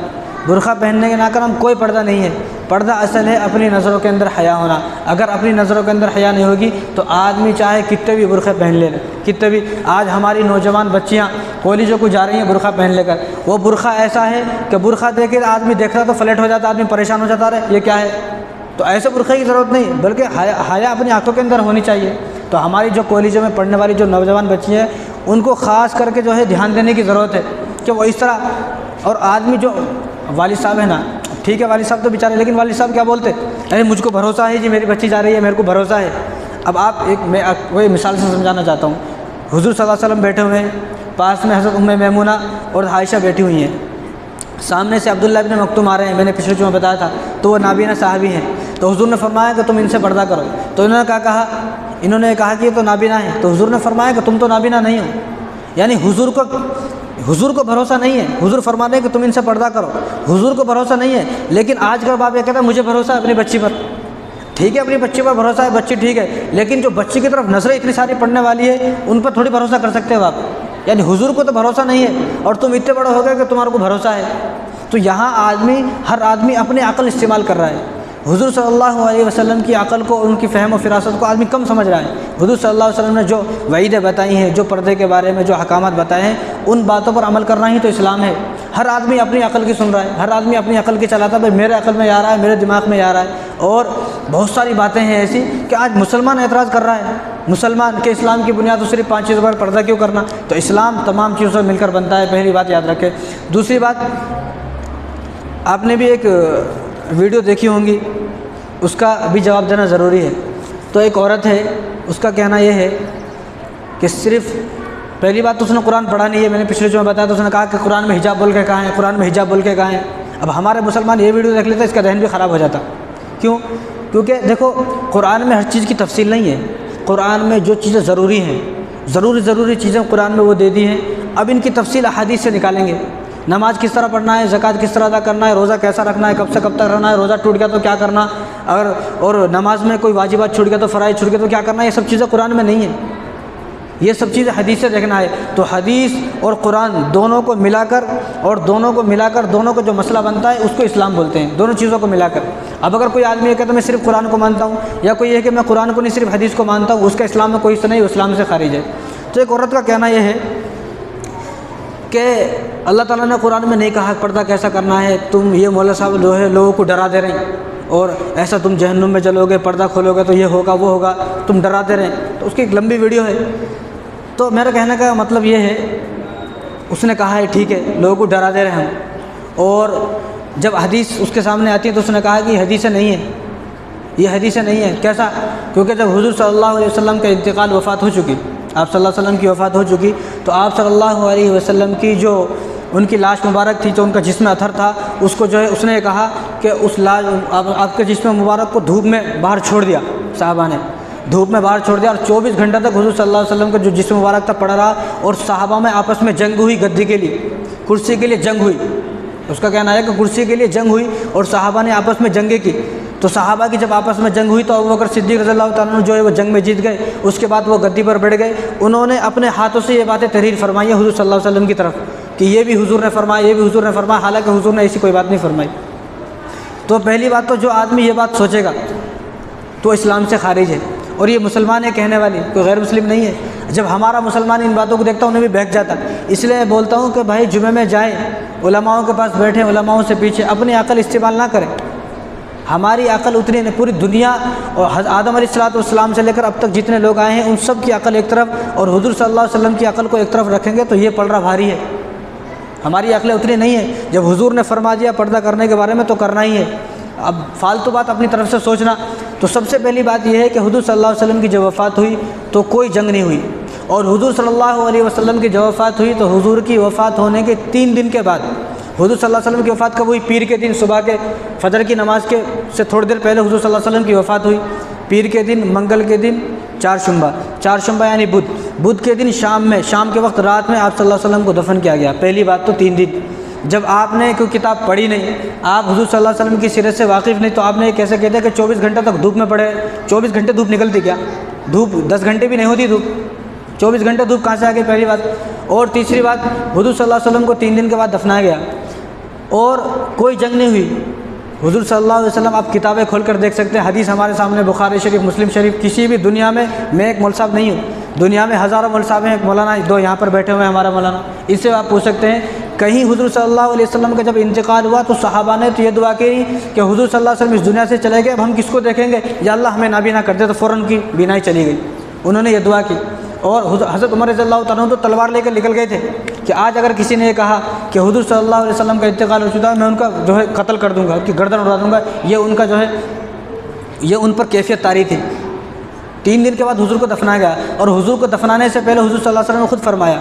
बुरखा पहनने के नाम कोई पर्दा नहीं है। पर्दा असल है अपनी नज़रों के अंदर हया होना। अगर अपनी नज़रों के अंदर हया नहीं होगी तो आदमी चाहे कितने भी बुरखे पहन ले, कितने भी। आज हमारी नौजवान बच्चियाँ कॉलेजों को जा रही हैं बुरखा पहन लेकर, वो बुरखा ऐसा है कि बुरखा देखे आदमी देखता तो फ्लैट हो जाता, आदमी परेशान हो जाता है, ये क्या है। तो ऐसे बुरखे की ज़रूरत नहीं, बल्कि हया अपनी आँखों के अंदर होनी चाहिए। तो हमारी जो कॉलेजों में पढ़ने वाली जो नौजवान बच्ची हैं, उनको ख़ास करके जो है ध्यान देने की ज़रूरत है कि वो इस तरह। और आदमी जो वालिद साहब है ना, ठीक है वालिद साहब तो बेचारे, लेकिन वालिद साहब क्या बोलते, अरे मुझको भरोसा है जी, मेरी बच्ची जा रही है, मेरे को भरोसा है। अब आप मैं वही मिसाल से समझाना चाहता हूँ। हुज़ूर सल्लल्लाहु अलैहि वसल्लम बैठे हुए हैं, पास में हज़रत उम्मे मैमूना और आयशा बैठी हुई हैं। सामने से अब्दुल्ला इब्न मक्तूम आ रहे हैं, मैंने पिछले जुम्मे बताया था, तो वो नाबीना साहबी हैं। तो हुजूर ने फरमाया कि तुम इनसे पर्दा करो। तो इन्होंने इन्होंने कहा कि ये तो नाबीना है। तो हुजूर ने फरमाया कि तुम तो नाबीना नहीं हो, यानी हुजूर को भरोसा नहीं है। हुजूर फरमाते हैं कि तुम इनसे पर्दा करो, हुजूर को भरोसा नहीं है। लेकिन आज का बाप ये कहता है मुझे भरोसा है अपनी बच्ची पर। ठीक है, अपनी बच्ची पर भरोसा है, बच्ची ठीक है, लेकिन जो बच्ची की तरफ नज़रें इतनी सारी पड़ने वाली है, उन पर थोड़ी भरोसा कर सकते हो आप। यानी हुजूर को तो भरोसा नहीं है और तुम इतने बड़े हो गए कि तुम्हारे को भरोसा है। तो यहाँ हर आदमी अपने अक़ल इस्तेमाल कर रहा है। हुजूर सल्लल्लाहु अलैहि वसल्लम की अक़ल को, उनकी फ़हम और फ़िरासत को आदमी कम समझ रहा है। हुजूर सल्लल्लाहु अलैहि वसल्लम ने जो वईदें बताई हैं, जो पर्दे के बारे में जो अहकामात बताए हैं, उन बातों पर अमल करना ही तो इस्लाम है। हर आदमी अपनी अक़ल की सुन रहा है, हर आदमी अपनी अक़ल की चलाता है, भाई मेरे अक़ल में आ रहा है, मेरे दिमाग में आ रहा है। और बहुत सारी बातें हैं ऐसी कि आज मुसलमान एतराज़ कर रहा है, मुसलमान के इस्लाम की बुनियाद तो सिर्फ 5 चीज़ों पर पर्दा क्यों करना। तो इस्लाम तमाम चीज़ों से मिलकर बनता है, पहली बात याद रखें। दूसरी बात, आपने भी एक वीडियो देखी होंगी, उसका भी जवाब देना ज़रूरी है। तो एक औरत है, उसका कहना यह है कि सिर्फ़ पहली बात तो उसने कुरान पढ़ा नहीं है, मैंने पिछले जो बताया। तो उसने कहा कि कुरान में हिजाब बोल के कहाँ है, कुरान में हिजाब बोल के कहाँ है। अब हमारे मुसलमान ये वीडियो देख लेते, इसका जहन भी ख़राब हो जाता। क्यों? क्योंकि देखो, कुरान में हर चीज़ की तफसील नहीं है। कुरान में जो चीज़ें ज़रूरी हैं, ज़रूरी चीज़ें कुरान में वो दे दी हैं। अब इनकी तफसील हदीस से निकालेंगे। नमाज किस तरह पढ़ना है, ज़कात किस तरह अदा करना है, रोज़ा कैसा रखना है, कब से कब तक रहना है, रोज़ा टूट गया तो क्या करना, अगर और नमाज में कोई वाजिबात छूट गया तो फ़राइज़ छूट गया तो क्या करना, ये सब चीज़ें कुरान में नहीं है। ये सब चीज़ें हदीस से देखना है। तो हदीस और कुरान दोनों को मिलाकर दोनों को जो मसला बनता है उसको इस्लाम बोलते हैं, दोनों चीज़ों को मिलाकर। अब अगर कोई आदमी ये कहता है मैं सिर्फ कुरान को मानता हूँ, या कोई ये कि मैं कुरान को नहीं सिर्फ हदीस को मानता हूँ, उसका इस्लाम में कोई हिस्सा नहीं, इस्लाम से खारिज है। तो एक औरत का कहना यह है कि अल्लाह ताला ने कुरान में नहीं कहा पर्दा कैसा करना है, तुम ये मौला साहब जो है लोगों को डरा दे रहे हैं और ऐसा तुम जहन्नुम में जलोगे, पर्दा खोलोगे तो ये होगा वो होगा, तुम डराते रहे। तो उसकी एक लंबी वीडियो है। तो मेरा कहने का मतलब ये है, उसने कहा है ठीक है लोगों को डरा दे रहे हैं हम, और जब हदीस उसके सामने आती है तो उसने कहा कि हदीसें नहीं है, ये हदीसें नहीं है। कैसा? क्योंकि जब हुजूर सल्लल्लाहु अलैहि वसल्लम का इंतकाल, वफ़ात हो चुकी, आप सल्लल्लाहु अलैहि वसल्लम की वफ़ात हो चुकी, तो आप सल्लल्लाहु अलैहि वसल्लम की जो उनकी लाश मुबारक थी, जो उनका जिस्म अथर था, उसको जो है उसने कहा कि उस लाश आपके जिस्म मुबारक को धूप में बाहर छोड़ दिया। साहबा ने धूप में बाहर छोड़ दिया और 24 घंटा तक हुजूर सल्लल्लाहु अलैहि वसल्लम का जो जिस्म मुबारक था पड़ा रहा, और सहाबा में आपस में जंग हुई, गद्दी के लिए, कुर्सी के लिए जंग हुई। उसका कहना है कि कुर्सी के लिए जंग हुई और सहाबा ने आपस में जंगें की। तो सहाबा की जब आपस में जंग हुई तो अबू बकर सिद्दीक़ रज़ियल्लाहु ताला अन्हु जो है वो जंग में जीत गए। उसके बाद वो गद्दी पर बैठ गए। उन्होंने अपने हाथों से ये बातें तहरीर फरमाई है हुजूर सल्लल्लाहु अलैहि वसल्लम की तरफ कि ये भी हुजूर ने फरमाया, ये भी हुजूर ने फरमाया, हालांकि हुजूर ने ऐसी कोई बात नहीं फरमाई। तो पहली बात तो जो आदमी ये बात सोचेगा तो इस्लाम से खारिज है, और ये मुसलमान है कहने वाली, कोई गैर मुस्लिम नहीं है। जब हमारा मुसलमान इन बातों को देखता है उन्हें भी बहक जाता। इसलिए बोलता हूँ कि भाई जुमे में जाएँ, उलमाओं के पास बैठें, उलमाओं से पीछे, अपनी अकल इस्तेमाल ना करें। हमारी अकल उतनी नहीं, पूरी दुनिया और आदम अलैहिस्सलाम से लेकर अब तक जितने लोग आए हैं उन सब की अकल एक तरफ, और हुजूर सल्लल्लाहु अलैहि वसल्लम की अकल को एक तरफ रखेंगे तो ये पलड़ा भारी है। हमारी अकलें उतनी नहीं है। जब हुजूर ने फरमा दिया पर्दा करने के बारे में तो करना ही है। अब फालतू बात अपनी तरफ से सोचना। तो सबसे पहली बात यह है कि हुजूर सल्लल्लाहु अलैहि वसल्लम की जब वफ़ात हुई तो कोई जंग नहीं हुई, और हुजूर सल्लल्लाहु अलैहि वसल्लम की जब वफ़ात हुई तो हुजूर की वफ़ात होने के 3 दिन के बाद, हुजूर सल्लल्लाहु अलैहि वसल्लम की वफ़ात कब हुई? पीर के दिन सुबह के फजर की नमाज के से थोड़ी देर पहले हुजूर सल्लल्लाहु अलैहि वसल्लम की वफ़ात हुई। पीर के दिन, मंगल के दिन, चारशंबा यानी बुध के दिन शाम के वक्त रात में आप सल्लल्लाहु अलैहि वसल्लम को दफन किया गया। पहली बात तो 3 दिन। जब आपने कोई किताब पढ़ी नहीं, आप हुजूर सल्लल्लाहु अलैहि वसल्लम की सीरत से वाकिफ़ नहीं, तो आपने कैसे कहते हैं कि 24 घंटे तक धूप में पड़े। 24 घंटे धूप निकलती क्या? धूप 10 घंटे भी नहीं होती धूप, 24 घंटे धूप कहाँ से आ गई? पहली बात। और तीसरी बात, हुजूर सल्लल्लाहु अलैहि वसल्लम को 3 दिन के बाद दफनाया गया और कोई जंग नहीं हुई। हुजूर सल्लल्लाहु अलैहि वसल्लम, आप किताबें खोल कर देख सकते हैं, हदीस हमारे सामने, बुखारी शरीफ, मुस्लिम शरीफ, किसी भी दुनिया में, मैं एक मौलवी साहब नहीं हूँ, दुनिया में हज़ारों मौलवी साहब हैं, एक मौलाना 2 यहाँ पर बैठे हुए हैं हमारा मौलाना, इससे आप पूछ सकते हैं कहीं हुजूर सल्लल्लाहु अलैहि वसल्लम का जब इंतकाल हुआ तो सहाबा ने तो ये दुआ की कि हुजूर सल्लल्लाहु अलैहि वसल्लम इस दुनिया से चले गए, अब हम किसको देखेंगे, या अल्लाह हमें नाबीना कर दे। तो फ़ौरन की बीनाई चली गई, उन्होंने ये दुआ की। और हज़रत उमर रज़ियल्लाहु ताला अन्हु तो तलवार लेकर निकल गए थे कि आज अगर किसी ने कहा कि हुजूर सल्लल्लाहु अलैहि वसल्लम का इंतकाल हो चुका है, मैं उनका जो है कत्ल कर दूँगा, उनकी गर्दन उड़ा दूँगा। ये उनका जो है, ये उन पर कैफियत तारी थी। 3 दिन के बाद हुजूर को दफनाया गया, और हुजूर को दफनाने से पहले हुजूर सल्लल्लाहु अलैहि वसल्लम ने खुद फरमाया,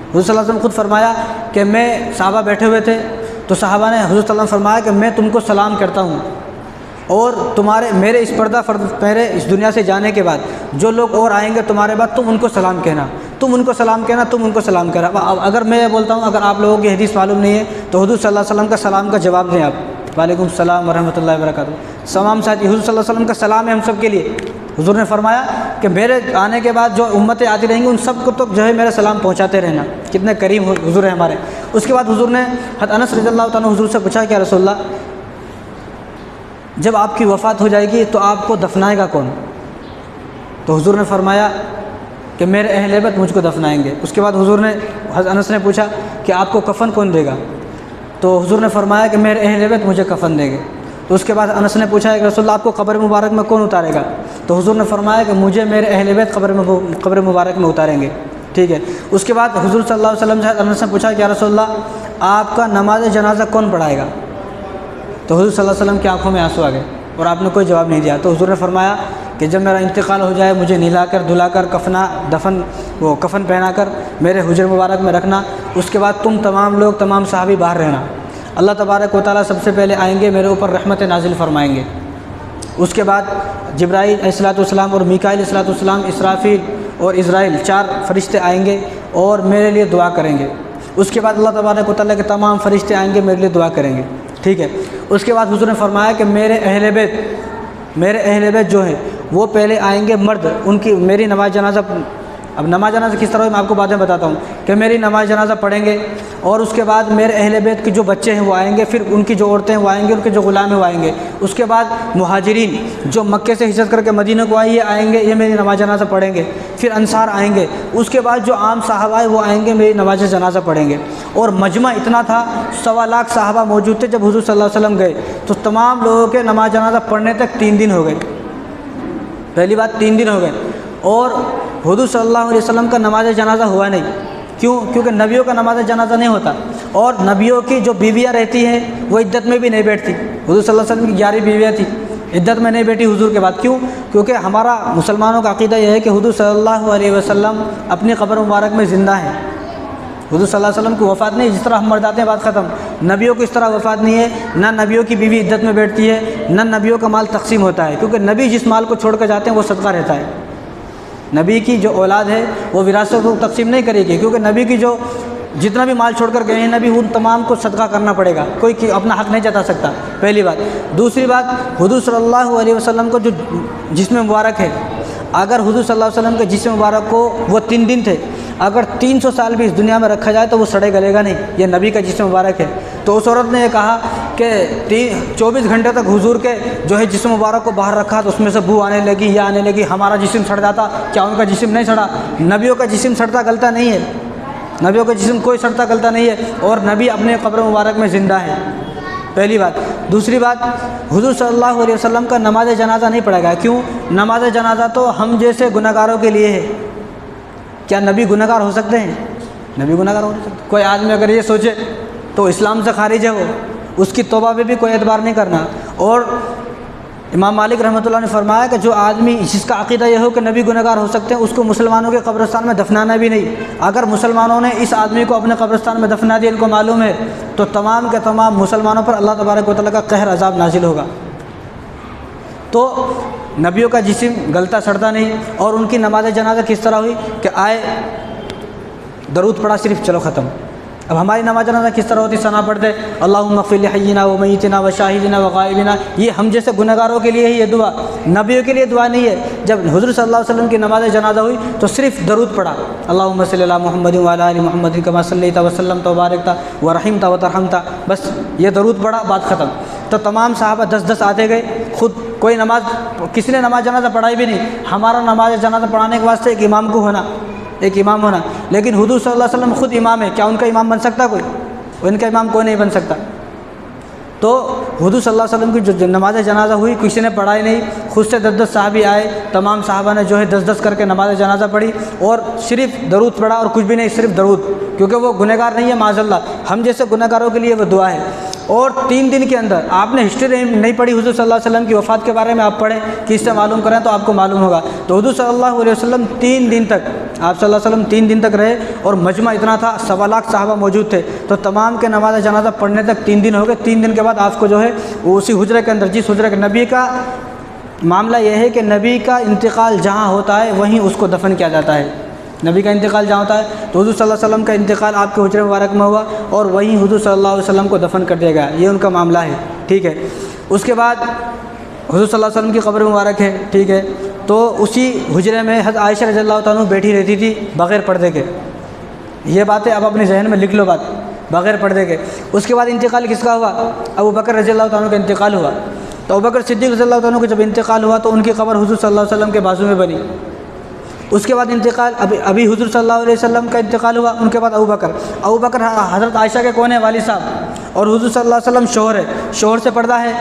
हुजूर सल्लल्लाहु अलैहि वसल्लम खुद फरमाया कि मैं, साहबा बैठे हुए थे तो सहाबा ने हुज़ूर सल्लल्लाहु अलैहि वसल्लम फरमाया कि मैं तुमको सलाम करता हूँ, और तुम्हारे मेरे इस दुनिया से जाने के बाद जो लोग और आएंगे तुम्हारे बाद, तुम उनको सलाम कहना, तुम उनको सलाम कहना, तुम उनको सलाम कहना। अब अगर मैं ये बोलता हूँ, अगर आप लोगों की हदीस मालूम नहीं है तो हुज़ूर सल्लल्लाहु अलैहि वसल्लम का सलाम का जवाब दें आप, वालेकुम सलाम व रहमतुल्लाहि व बरकातुहू। तमाम साथी हुज़ूर सल्लल्लाहु अलैहि वसल्लम का सलाम है हम सब के लिए। हुज़ूर ने फरमाया कि मेरे आने के बाद जो उम्मतें आती रहेंगी उन सबको तो जो है मेरा सलाम पहुँचाते रहना। कितने करीम हुज़ूर हैं हमारे। उसके बाद हुज़ूर ने हज़रत अनस रज़ियल्लाहु ताला हुज़ूर से पूछा, क्या रसूलल्लाह, जब आपकी वफ़ात हो जाएगी तो आपको दफनाएगा कौन? तो हुज़ूर ने फरमाया कि मेरे अहले बैत मुझको दफनाएंगे। उसके बाद हुज़ूर ने हज़रत अनस ने पूछा कि आपको कफ़न कौन देगा? तो हुज़ूर ने फरमाया कि मेरे अहले बैत मुझे कफ़न देंगे। तो उसके बाद अनस ने पूछा कि रसूलल्लाह आपको क़ब्र मुबारक में कौन उतारेगा? तो हुज़ूर ने फरमाया कि मुझे मेरे अहले बैत क़ब्र मुबारक में उतारेंगे। ठीक है। उसके बाद हुज़ूर सल्लल्लाहु अलैहि वसल्लम से अनस ने पूछा कि या रसूलल्लाह आपका नमाज जनाज़ा कौन पढ़ाएगा? तो हुज़ूर सल्लल्लाहु अलैहि वसल्लम की आंखों में आंसू आ गए और आपने कोई जवाब नहीं दिया। तो हुज़ूर ने फरमाया कि जब मेरा इंतकाल हो जाए मुझे नहलाकर धुलाकर कफ़न पहनाकर मेरे हुजर मुबारक में रखना। उसके बाद तुम तमाम लोग, तमाम सहाबी बाहर रहना। अल्लाह तबारक व तआला सबसे पहले आएंगे, मेरे ऊपर रहमत नाजिल फरमाएंगे। उसके बाद जिब्राईल अलैहिस्सलाम और मीकाईल अलैहिस्सलाम, इसराफील और इज़राइल, 4 फरिश्ते आएंगे और मेरे लिए दुआ करेंगे। उसके बाद अल्लाह तबारक व तआला के तमाम फरिश्ते आएंगे, मेरे लिए दुआ करेंगे। ठीक है। उसके बाद हुज़ूर ने फरमाया कि मेरे अहले बैत जो है वो पहले आएंगे मर्द, उनकी मेरी नमाज जनाज़ा, अब नमाज जनाज़ा किस तरह है मैं आपको बाद में बताता हूँ, कि मेरी नमाज जनाज़ा पढ़ेंगे। और उसके बाद मेरे अहले बैत के जो बच्चे हैं वो आएंगे, फिर उनकी जो औरतें हैं वो आएंगे, उनके जो ग़ुलाम हैं वो आएंगे। उसके बाद मुहाजिरीन जो मक्के से हिजरत करके मदीना को आए ये आएंगे, ये मेरी नमाज जनाज़ा पढ़ेंगे। फिर अंसार आएंगे। उसके बाद जो आम साहबा है वो आएंगे, मेरी नमाज जनाज़ा पढ़ेंगे। और मजमा इतना था, 1.25 लाख साहबा मौजूद थे जब हुज़ूर सल्लल्लाहु अलैहि वसल्लम गए, तो तमाम लोगों के नमाज जनाज़ा पढ़ने तक 3 दिन हो गए। पहली बात 3 दिन हो गए। और हुज़ूर सल्लल्लाहु अलैहि वसल्लम का नमाज जनाज़ा हुआ नहीं। क्यों? क्योंकि नबियों का नमाज जनाज़ा नहीं होता, और नबियों की जो बीवियाँ रहती हैं वो इद्दत में भी नहीं बैठती। हुज़ूर सल्लल्लाहु अलैहि वसल्लम की 11 बीवियाँ थी, इद्दत में नहीं बैठी हुज़ूर के बाद। क्यों? क्योंकि हमारा मुसलमानों का अक़ीदा यह है कि हुज़ूर सल्लल्लाहु अलैहि वसल्लम अपनी क़ब्र मुबारक में ज़िंदा हैं। हुज़ूर सल्लल्लाहु अलैहि वसल्लम की वफ़ात नहीं, जिस तरह हम मर जाते हैं बात ख़त्म। नबियों की इस तरह वफ़ात नहीं है, ना नबियों की बीवी इद्दत में बैठती है, ना नबियों का माल तक़सीम होता है। क्योंकि नबी जिस माल को छोड़ कर जाते हैं वो सदका रहता है। नबी की जो औलाद है वो विरासत को तक़सीम नहीं करेगी, क्योंकि नबी की जो जितना भी माल छोड़कर गए हैं नबी, उन तमाम को सदका करना पड़ेगा, कोई अपना हक़ नहीं जता सकता। पहली बात। दूसरी बात, हुज़ूर सल्लल्लाहु अलैहि वसल्लम को जो जिस्म मुबारक है, अगर हुज़ूर सल्लल्लाहु अलैहि वसल्लम के जिस्म मुबारक को वो 3 दिन थे, अगर 300 साल भी इस दुनिया में रखा जाए तो वो सड़े गलेगा नहीं। ये नबी का जिस्म मुबारक है। तो उस औरत ने ये कहा कि 24 घंटे तक हुजूर के जो है जिस्म मुबारक को बाहर रखा तो उसमें से बू आने लगी, या आने लगी, हमारा जिस्म सड़ जाता, क्या उनका जिस्म नहीं सड़ा? नबियों का जिस्म सड़ता गलता नहीं है, नबियों का जिस्म कोई सड़ता गलता नहीं है, और नबी अपने क़ब्र मुबारक में ज़िंदा है। पहली बात। दूसरी बात, हुज़ूर सल्लल्लाहु अलैहि वसल्लम का नमाज जनाज़ा नहीं पढ़ा गया। क्यों? नमाज जनाज़ा तो हम जैसे गुनहगारों के लिए है। क्या नबी गुनहगार हो सकते हैं? नबी गुनहगार हो नहीं सकते। कोई आदमी अगर ये सोचे तो इस्लाम से खारिज है, वो उसकी तौबा पे भी कोई एतबार नहीं करना। और इमाम मालिक रहमतुल्लाह ने फरमाया कि जो आदमी जिसका अक़ीदा यह हो कि नबी गुनहगार हो सकते हैं, उसको मुसलमानों के कब्रिस्तान में दफनाना भी नहीं। अगर मुसलमानों ने इस आदमी को अपने कब्रिस्तान में दफना दिया, इनको मालूम है, तो तमाम के तमाम मुसलमानों पर अल्लाह तबारक व तआला का कहर अज़ाब नाजिल होगा। तो नबियों का जिस्म गलता सड़ता नहीं। और उनकी नमाज जनाज़ा किस तरह हुई कि आए, दरूद पढ़ा, सिर्फ चलो ख़त्म। अब हमारी नमाज जनाज़ा किस तरह होती? सना पढ़ते, अल्लाहुम्मा फ़िर लि हय्यिना व मय्यितिना व शाहिदिना व गायबिना। ये हम जैसे गुनहगारों के लिए ही ये दुआ, नबियों के लिए दुआ नहीं है। जब हुज़ूर सल्लल्लाहु अलैहि वसल्लम की नमाज जनाज़ा हुई तो सिर्फ दरूद पढ़ा, अल्लाहुम्मा सल्लि अला मुहम्मदिन व अला आलि मुहम्मदिन कमा सल्लैता व सल्लमता व बारकता व रहिमता व तरहमता। बस ये दरूद पढ़ा, बात ख़त्म। तो तमाम सहाबा 10-10 आते गए। खुद कोई नमाज, किसी ने नमाज जनाज़ा पढ़ाई भी नहीं। हमारा नमाज जनाज़ा पढ़ाने के वास्ते एक इमाम को होना, एक इमाम होना। लेकिन हुज़ूर सल्लल्लाहु अलैहि वसल्लम खुद इमाम है, क्या उनका इमाम बन सकता कोई? उनका इमाम कोई नहीं बन सकता। तो हुज़ूर सल्लल्लाहु अलैहि वसल्लम की जो नमाज जनाज़ा हुई, किसी ने पढ़ाई नहीं, खुद से 10-10 साहबी आए, तमाम साहबा ने जो है 10-10 करके नमाज जनाज़ा पढ़ी और सिर्फ दरूद पढ़ा, और कुछ भी नहीं, सिर्फ दरूद। क्योंकि वो गुनहगार नहीं है, माज़अल्लाह, हम जैसे गुनहगारों के लिए वो दुआ है। और 3 दिन के अंदर, आपने हिस्ट्री नहीं पढ़ी हुज़ूर सल्लल्लाहु अलैहि वसल्लम की वफ़ात के बारे में, आप पढ़ें, किससे मालूम करें तो आपको मालूम होगा। तो हुज़ूर सल्लल्लाहु अलैहि वसल्लम 3 दिन तक आप सल्लल्लाहु अलैहि वसल्लम 3 दिन तक रहे और मजमा इतना था, 1.25 लाख सहाबा मौजूद थे, तो तमाम के नमाज जनाजा पढ़ने तक 3 दिन हो गए। 3 दिन के बाद आपको जो है वो उसी हुजरे के अंदर, जिस हुजरे के नबी का मामला यह है कि नबी का इंतकाल जहाँ होता है वहीं उसको दफन किया जाता है। नबी का इंतकाल जहाँ होता है तो हुजूर सल्लल्लाहु अलैहि वसल्लम का इंतकाल आपके हुजरे मुबारक में हुआ और वहीं हुजूर सल्लल्लाहु अलैहि वसल्लम को दफन कर दिया गया। ये उनका मामला है, ठीक है। उसके बाद हुजूर सल्लल्लाहु अलैहि वसल्लम की कब्र मुबारक है, ठीक है। तो उसी हुजरे में हज़रत आयशा रज़ियल्लाहु तआला अन्हा बैठी रहती थी बग़ैर पर्दे के। ये बातें अब अपने जहन में लिख लो, बात बग़ैर पर्दे के। उसके बाद इंतकाल किसका हुआ? अबू बकर रज़ियल्लाहु तआला अन्हु का इंतकाल हुआ। तो अबू बकर सिद्दीक़ रज़ियल्लाहु तआला अन्हु का जब इंतकाल हुआ तो उनकी कब्र हुजूर सल्लल्लाहु अलैहि वसल्लम के बाजू में बनी। उसके बाद इंतकाल अभी हुजूर सल्लल्लाहु अलैहि वसल्लम का इंतकाल हुआ, उनके बाद अबू बकर हज़रत आयशा के कौन है? वालिद साहब। और हुजूर सल्लल्लाहु अलैहि वसल्लम शौहर है, शौहर से पर्दा है?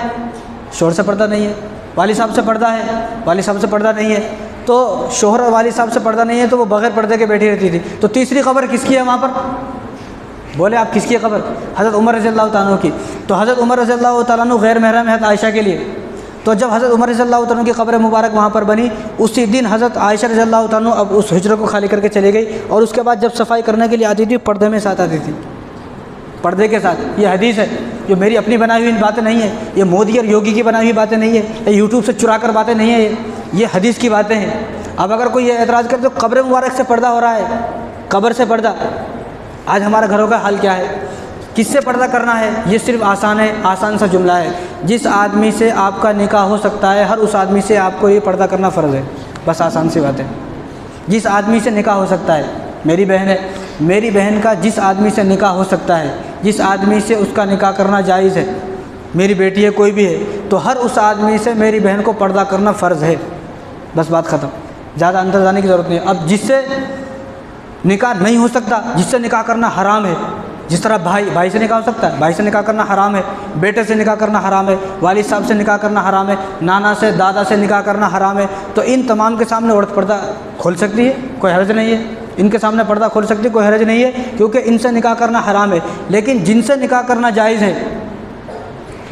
शौहर से पर्दा नहीं है। वालिद साहब से पर्दा है? वालिद साहब से पर्दा नहीं है। तो शौहर और वालिद साहब से पर्दा नहीं है तो वो बग़ैर पर्दे के बैठी रहती थी। तो तीसरी कब्र किसकी है वहाँ पर? बोले आप किसकी है कब्र? हज़रत उमर रज़ियल्लाहु तआला अन्हु की। तो हज़रत उमर रज़ियल्लाहु तआला अन्हु गैर महरम है आयशा के लिए। तो जब हज़रत उमर रज़ियल्लाहु तआला अन्हु की कब्र मुबारक वहाँ पर बनी, उसी दिन हज़रत आयशा रज़ियल्लाहु तआला अन्हु अब उस हुजरे को खाली करके चली गई और उसके बाद जब सफाई करने के लिए आती थी पर्दे में साथ आती थी, पर्दे के साथ। ये हदीस है, जो मेरी अपनी बनाई हुई बातें नहीं है, ये मोदी और योगी की बनाई हुई बातें नहीं है, ये यूट्यूब से चुरा कर बातें नहीं है, ये हदीस की बातें हैं। अब अगर कोई ये एतराज़ करे तो कब्र मुबारक से पर्दा हो रहा है, कब्र से पर्दा। आज हमारे घरों का हाल क्या है? किससे पर्दा करना है? ये सिर्फ आसान है, आसान सा जुमला है। जिस आदमी से आपका निकाह हो सकता है, हर उस आदमी से आपको ये पर्दा करना फ़र्ज़ है। बस आसान सी बात है। जिस आदमी से निकाह हो सकता है, मेरी बहन है, मेरी बहन का जिस आदमी से निकाह हो सकता है, जिस आदमी से उसका निकाह करना जायज़ है, मेरी बेटी है, कोई भी है, तो हर उस आदमी से मेरी बहन को पर्दा करना फ़र्ज़ है। बस बात ख़त्म, ज़्यादा अंदर जाने की ज़रूरत नहीं है। अब जिससे निकाह नहीं हो सकता, जिससे निकाह करना हराम है, जिस तरह भाई से निकाह हो सकता है, भाई से निकाह करना हराम है, बेटे से निकाह करना हराम है, वालिद साहब से निकाह करना हराम है, नाना से दादा से निकाह करना हराम है, तो इन तमाम के सामने औरत पर्दा खोल सकती है, कोई हर्ज नहीं है। इनके सामने पर्दा खोल सकती है, कोई हर्ज नहीं है, क्योंकि इनसे निकाह करना हराम है। लेकिन जिनसे निकाह करना जायज़ है,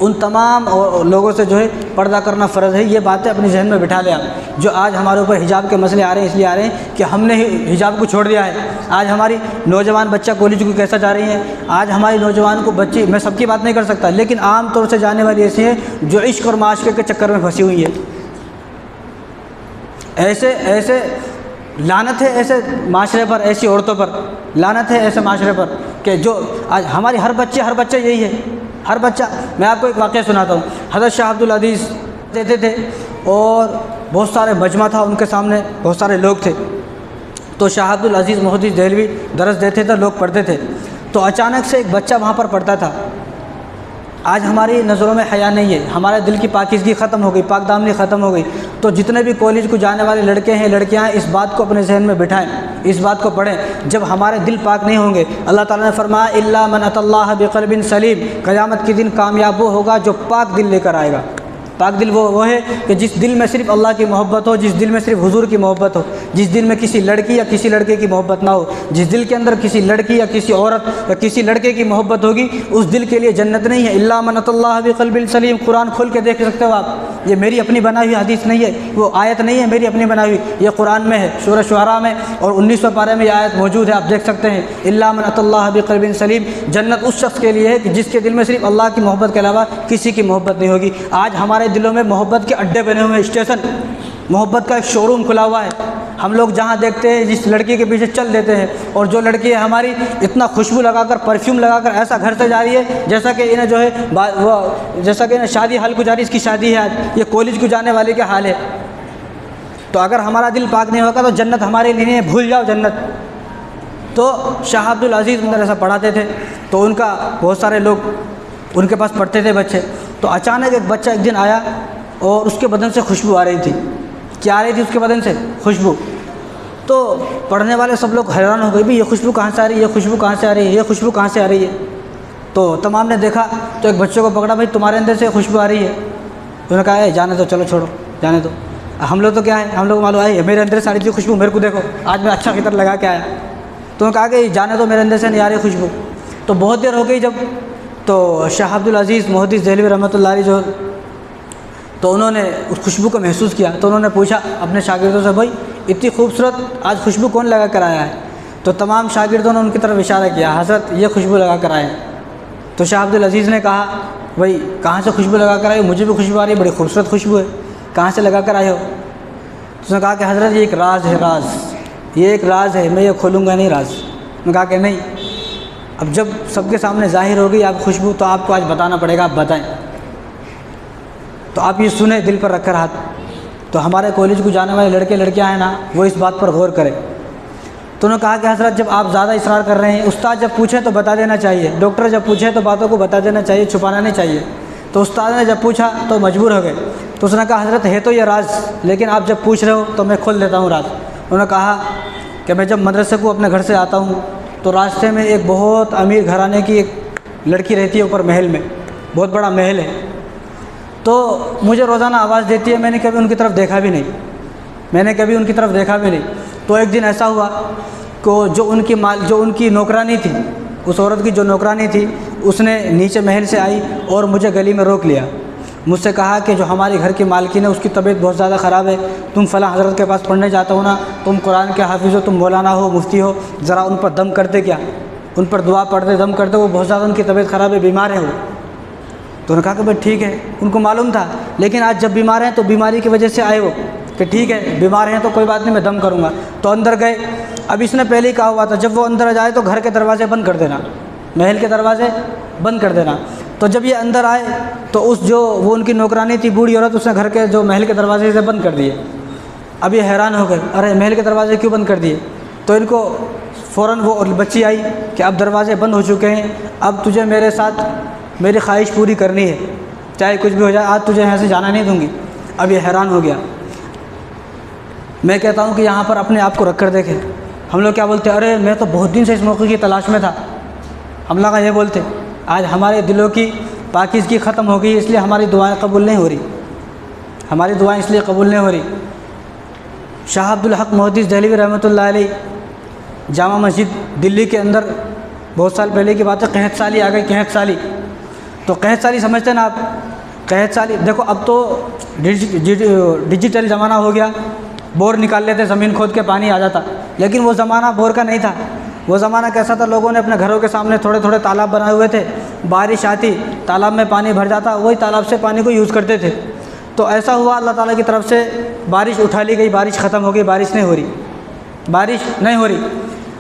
उन तमाम लोगों से जो है पर्दा करना फ़र्ज़ है। ये बातें अपने जहन में बिठा लें आप। जो आज हमारे ऊपर हिजाब के मसले आ रहे हैं, इसलिए आ रहे हैं कि हमने हिजाब को छोड़ दिया है। आज हमारी नौजवान बच्चा कॉलेज को कैसा जा रही हैं, आज हमारी नौजवान को बच्ची, मैं सबकी बात नहीं कर सकता, लेकिन आम तौर से जाने वाली ऐसी है जो इश्क और माशरे के चक्कर में फंसी हुई है। ऐसे लानत है ऐसे माशरे पर, ऐसी औरतों पर लानत है, ऐसे माशरे पर कि जो आज हमारी हर बच्चा यही है, हर बच्चा। मैं आपको एक वाक़या सुनाता हूँ। हज़रत शाह अब्दुल अज़ीज़ देते थे और बहुत सारे मजमा था उनके सामने, बहुत सारे लोग थे। तो शाह अब्दुल अज़ीज़ मोहद्दिस देहलवी दरस देते थे, लोग पढ़ते थे। तो अचानक से एक बच्चा वहाँ पर पढ़ता था। आज हमारी नज़रों में हया नहीं है, हमारे दिल की पाकीज़गी ख़त्म हो गई, पाकदामनी ख़त्म हो गई। तो जितने भी कॉलेज को जाने वाले लड़के हैं, लड़कियां हैं, इस बात को अपने जहन में बिठाएं, इस बात को पढ़ें। जब हमारे दिल पाक नहीं होंगे, अल्लाह ताला ने फरमाया इल्ला मन अतल्लाह बिक़ल्बिन सलीम, क़यामत के दिन कामयाब वो होगा जो पाक दिल लेकर आएगा। पाक दिल वो है कि जिस दिल में सिर्फ अल्लाह की मोहब्बत हो, जिस दिल में सिर्फ हुजूर की मोहब्बत हो, जिस दिल में किसी लड़की या किसी लड़के की मोहब्बत ना हो, जिस दिल के अंदर किसी लड़की या किसी औरत या किसी लड़के की मोहब्बत होगी, उस दिल के लिए जन्नत नहीं है। इल्ला मन अतल्लाह बिक़ल्बिन सलीम, कुरान खोल के देख सकते हो आप। ये मेरी अपनी बनाई हुई हदीस नहीं है, वो आयत नहीं है मेरी अपनी बनाई हुई, ये कुरान में है, सूरह शुअरा में और 19वें पारे में ये आयत मौजूद है, आप देख सकते हैं। इल्ला मन अतल्लाह बिक़ल्बिन सलीम, जन्नत उस शख्स के लिए है कि जिसके दिल में सिर्फ अल्लाह की मोहब्बत के अलावा किसी की मोहब्बत नहीं होगी। आज हमारे दिलों में मोहब्बत के अड्डे बने हुए हैं, स्टेशन, मोहब्बत का एक शोरूम खुला हुआ है। हम लोग जहाँ देखते हैं जिस लड़की के पीछे चल देते हैं, और जो लड़की है हमारी इतना खुशबू लगाकर, परफ्यूम लगाकर ऐसा घर से जा रही है जैसा कि इन्हें जो है वो जैसा कि इन्हें शादी हाल को जा रही है, इसकी शादी है आज, ये कॉलेज को जाने वाले के हाल है। तो अगर हमारा दिल पाक नहीं होगा तो जन्नत हमारे लिए नहीं है, भूल जाओ जन्नत। तो शाह अब्दुल अज़ीज़ ऐसा पढ़ाते थे, तो उनका बहुत सारे लोग उनके पास पढ़ते थे बच्चे। तो अचानक एक बच्चा एक दिन आया और उसके बदन से खुशबू आ रही थी। क्या आ रही थी उसके बदन से? खुशबू। तो पढ़ने वाले सब लोग हैरान हो गए, भाई ये खुशबू कहाँ से आ रही है, ये खुशबू कहाँ से आ रही है, ये खुशबू कहाँ से आ रही है। तो तमाम ने देखा तो एक बच्चे को पकड़ा, भाई तुम्हारे अंदर से खुशबू आ रही है। उन्होंने कहा है जाने दो, चलो छोड़ो, जाने दो। हम लोग तो क्या है, हम लोग मालूम है मेरे अंदर से आ रही थी खुशबू, मेरे को देखो आज मैं अच्छा खितर लगा के आया। तो उन्होंने कहा कि जाने दो, मेरे अंदर से नहीं आ रही खुशबू। तो बहुत देर हो गई जब, तो शाह अब्दुल अज़ीज़ मोहद्दिस देहलवी रहमतुल्लाह अलैह जो, तो उन्होंने उस खुशबू को महसूस किया। तो उन्होंने पूछा अपने शागिर्दों से, भाई इतनी खूबसूरत आज खुशबू कौन लगा कर आया है? तो तमाम शागिर्दों ने उनकी तरफ इशारा किया, हज़रत ये खुशबू लगा कर आए। तो शाह अब्दुल अज़ीज़ ने कहा, भाई कहाँ से खुशबू लगा कर आए हो? मुझे भी खुशबू आ रही है, बड़ी खूबसूरत खुशबू है, कहाँ से लगा कर आए हो? तो उसने कहा कि हज़रत ये एक राज है, राज, ये एक राज है, मैं ये खोलूँगा नहीं राज। मैं कहा कि नहीं, अब जब सबके सामने ज़ाहिर हो गई आप खुशबू, तो आपको आज बताना पड़ेगा, आप बताएं। तो आप ये सुने दिल पर रखकर हाथ। तो हमारे कॉलेज को जाने वाले लड़के लड़कियां हैं ना, वो इस बात पर गौर करें। तो उन्होंने कहा कि हज़रत जब आप ज़्यादा इसरार कर रहे हैं, उस्ताद जब पूछे तो बता देना चाहिए, डॉक्टर जब पूछे तो बातों को बता देना चाहिए, छुपाना नहीं चाहिए। तो उस्ताद ने जब पूछा तो मजबूर हो गए। तो उसने कहा हज़रत है तो ये राज, लेकिन आप जब पूछ रहे हो तो मैं खोल देता हूँ राज। उन्होंने कहा कि मैं जब मदरसे को अपने घर से आता हूँ तो रास्ते में एक बहुत अमीर घराने की एक लड़की रहती है ऊपर महल में, बहुत बड़ा महल है। तो मुझे रोज़ाना आवाज़ देती है, मैंने कभी उनकी तरफ देखा भी नहीं, मैंने कभी उनकी तरफ देखा भी नहीं। तो एक दिन ऐसा हुआ कि जो उनकी नौकरानी थी, उस औरत की जो नौकरानी थी, उसने नीचे महल से आई और मुझे गली में रोक लिया। मुझसे कहा कि जो हमारे घर की मालकिन है उसकी तबीयत बहुत ज़्यादा ख़राब है, तुम फ़लाँ हज़रत के पास पढ़ने जाता हो ना, तुम कुरान के हाफिज़ हो, तुम मौलाना हो, मुफ्ती हो, ज़रा उन पर दम करते क्या, उन पर दुआ पढ़ते, दम करते, वो बहुत ज़्यादा उनकी तबीयत ख़राब है, बीमार है वो। तो उन्होंने कहा कि भाई ठीक है, उनको मालूम था, लेकिन आज जब बीमार हैं तो बीमारी की वजह से आए वो, कि ठीक है बीमार हैं तो कोई बात नहीं, मैं दम करूँगा। तो अंदर गए। अब इसने पहले ही कहा हुआ था जब वो अंदर जाए तो घर के दरवाज़े बंद कर देना, महल के दरवाज़े बंद कर देना। तो जब ये अंदर आए तो वो उनकी नौकरानी थी, बूढ़ी औरत, उसने घर के जो महल के दरवाजे से बंद कर दिए। अब ये हैरान हो गए, अरे महल के दरवाजे क्यों बंद कर दिए? तो इनको फ़ौरन वो बच्ची आई कि अब दरवाजे बंद हो चुके हैं, अब तुझे मेरे साथ मेरी ख्वाहिश पूरी करनी है, चाहे कुछ भी हो जाए, आज तुझे यहाँ से जाना नहीं दूँगी। अब ये हैरान हो गया। मैं कहता हूँ कि यहाँ पर अपने आप को रख कर देखें। हम लोग क्या बोलते हैं, अरे मैं तो बहुत दिन से इस मौके की तलाश में था, हम लोग ये बोलते। आज हमारे दिलों की पाकीज़गी ख़त्म हो गई, इसलिए हमारी दुआएं कबूल नहीं हो रही, हमारी दुआएं इसलिए कबूल नहीं हो रही। शाह अब्दुल हक मोहद्दिस दहलवी रहमतुल्लाह अलैह जामा मस्जिद दिल्ली के अंदर, बहुत साल पहले की बात है, कहत साली आ गई, कहत साली। तो कहत साली समझते हैं ना आप? कहत साली देखो, अब तो डिजिटल ज़माना हो गया, बोर निकाल लेते, ज़मीन खोद के पानी आ जाता, लेकिन वो ज़माना बोर का नहीं था। वो ज़माना कैसा था, लोगों ने अपने घरों के सामने थोड़े थोड़े तालाब बनाए हुए थे, बारिश आती तालाब में पानी भर जाता, वही तालाब से पानी को यूज़ करते थे। तो ऐसा हुआ अल्लाह ताला की तरफ से बारिश उठा ली गई, बारिश ख़त्म हो गई, बारिश नहीं हो रही, बारिश नहीं हो रही,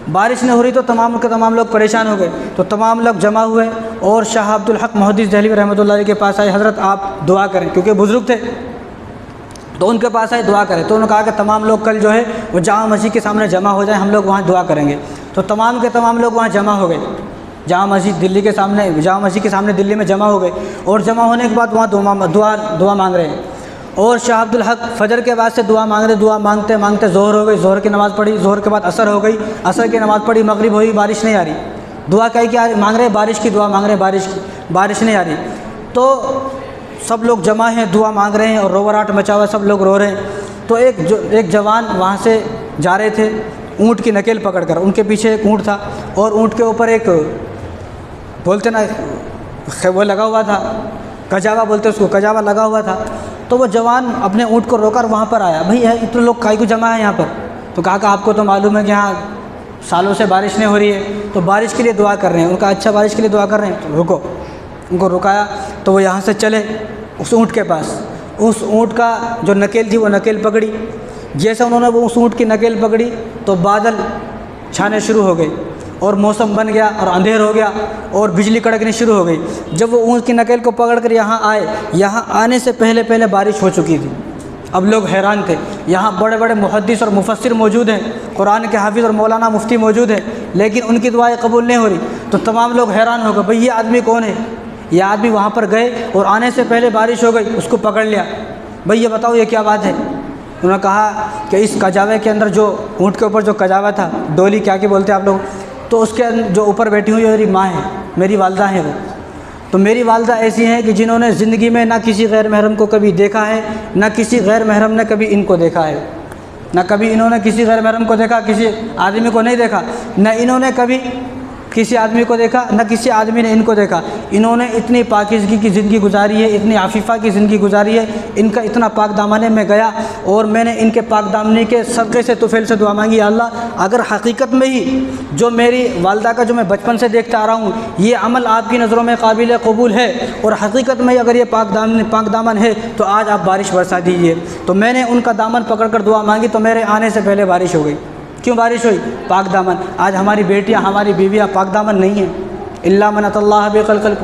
बारिश नहीं हो रही। तो तमाम के तमाम लोग परेशान हो गए। तो तमाम लोग जमा हुए और शाह अब्दुल हक मोहद्दिस दहलवी रहमतुल्लाह अलैह के पास आए, हज़रत आप दुआ करें, क्योंकि बुज़ुर्ग थे, तो उनके पास आए दुआ करें। तो उन्होंने कहा कि तमाम लोग कल जो है वो जामा मस्जिद के सामने जमा हो जाए, हम लोग वहाँ दुआ करेंगे। तो तमाम के तमाम लोग वहाँ जमा हो गए, जामा मस्जिद दिल्ली के सामने, जामा मस्जिद के सामने दिल्ली में जमा हो गए। और जमा होने के बाद वहाँ दुआ मांग रहे हैं। और शाह अब्दुल हक फजर के बाद से दुआ मांग रहे, दुआ मांगते मांगते ज़ोहर हो गई, ज़ोहर की नमाज़ पढ़ी, ज़ोहर के बाद असर हो गई, असर की नमाज़ पढ़ी, मगरिब हुई, बारिश नहीं आ रही। दुआ क्या मांग रहे, बारिश की दुआ मांग रहे, बारिश नहीं आ रही। तो सब लोग जमा हैं, दुआ मांग रहे हैं और रोवराट मचा हुआ, सब लोग रो रहे हैं। तो एक जवान वहाँ से जा रहे थे ऊँट की नकेल पकड़कर, उनके पीछे एक ऊँट था और ऊँट के ऊपर एक बोलते ना वो लगा हुआ था, कजावा बोलते उसको, कजावा लगा हुआ था। तो वो जवान अपने ऊँट को रोकर वहाँ पर आया, भाई इतने लोग काहे को जमा है यहाँ पर? तो कहा कि आपको तो मालूम है कि यहाँ सालों से बारिश नहीं हो रही है, तो बारिश के लिए दुआ कर रहे हैं। उनका अच्छा बारिश के लिए दुआ कर रहे हैं, तो रुको। उनको रुकाया तो वो यहाँ से चले उस ऊँट के पास। उस ऊँट का जो नकेल थी वो नकेल पकड़ी। जैसे उन्होंने वो उस ऊँट की नकेल पकड़ी तो बादल छाने शुरू हो गए और मौसम बन गया और अंधेर हो गया और बिजली कड़कनी शुरू हो गई। जब वो ऊँट की नकेल को पकड़कर यहाँ आए, यहाँ आने से पहले पहले बारिश हो चुकी थी। अब लोग हैरान थे, यहाँ बड़े बड़े मुहद्दिस और मुफस्सिर मौजूद हैं, कुरान के हाफिज़ और मौलाना मुफ्ती मौजूद हैं, लेकिन उनकी दुआएं कबूल नहीं हो रही। तो तमाम लोग हैरान हो गए, भाई ये आदमी कौन है? ये आदमी वहाँ पर गए और आने से पहले बारिश हो गई, उसको पकड़ लिया, भाई ये बताओ ये क्या बात है? उन्होंने कहा कि इस कजावे के अंदर जो ऊँट के ऊपर जो कजावा था, डोली क्या बोलते हैं आप लोग, तो उसके जो ऊपर बैठी हुई मेरी माँ है, मेरी वालदा है वो। तो मेरी वालदा ऐसी हैं कि जिन्होंने ज़िंदगी में ना किसी गैर महरम को कभी देखा है, ना किसी गैर महरम ने कभी इनको देखा है, ना कभी इन्होंने किसी गैर महरम को देखा, किसी आदमी को नहीं देखा, ना इन्होंने कभी किसी आदमी को देखा, न किसी आदमी ने इनको देखा। इन्होंने इतनी पाकीज़गी की ज़िंदगी गुजारी है, इतनी आफीफ़ा की ज़िंदगी गुजारी है, इनका इतना पाक दामने में गया और मैंने इनके पाक दामने के सदक़े से तुफ़ैल से दुआ मांगी, अल्लाह अगर हकीकत में ही जो मेरी वालदा का जो मैं बचपन से देखता आ रहा हूँ ये अमल आपकी नज़रों में काबिल कबूल है और हकीकत में अगर ये पाक दामन है तो आज आप बारिश बरसा दीजिए। तो मैंने उनका दामन पकड़ कर दुआ मांगी तो मेरे आने से पहले बारिश हो गई। क्यों बारिश हुई? पाक दामन। आज हमारी बेटियां, हमारी बीवियां पाक दामन नहीं हैं। इल्ला मन अल्लाह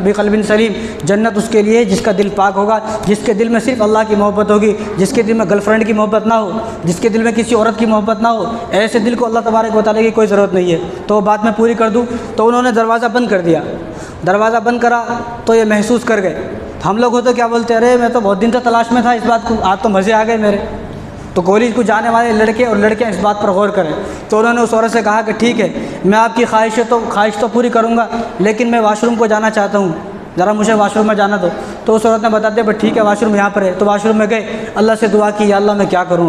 बिक़ल्बिन सलीम, जन्नत उसके लिए जिसका दिल पाक होगा, जिसके दिल में सिर्फ अल्लाह की मोहब्बत होगी, जिसके दिल में गर्लफ्रेंड की मोहब्बत ना हो, जिसके दिल में किसी औरत की मोहब्बत ना हो। ऐसे दिल को अल्लाह तबारक व तआला की कोई ज़रूरत नहीं है। तो बात मैं पूरी कर दूँ तो उन्होंने दरवाज़ा बंद कर दिया। दरवाज़ा बंद करा तो ये महसूस कर गए। हम लोग हो तो क्या बोलते, अरे मैं तो बहुत दिन से तलाश में था इस बात को, आज तो मज़े आ गए मेरे। तो कॉलेज को जाने वाले लड़के और लड़कियां इस बात पर गौर करें। तो उन्होंने उस औरत से कहा कि ठीक है, मैं आपकी ख्वाहिश तो पूरी करूंगा, लेकिन मैं वाशरूम को जाना चाहता हूँ, ज़रा मुझे वाशरूम में जाना दो। तो उस औरत ने बता दिया, ठीक है वाशरूम यहाँ पर है। तो वाशरूम में गए, अल्लाह से दुआ की, या अल्लाह मैं क्या करूँ,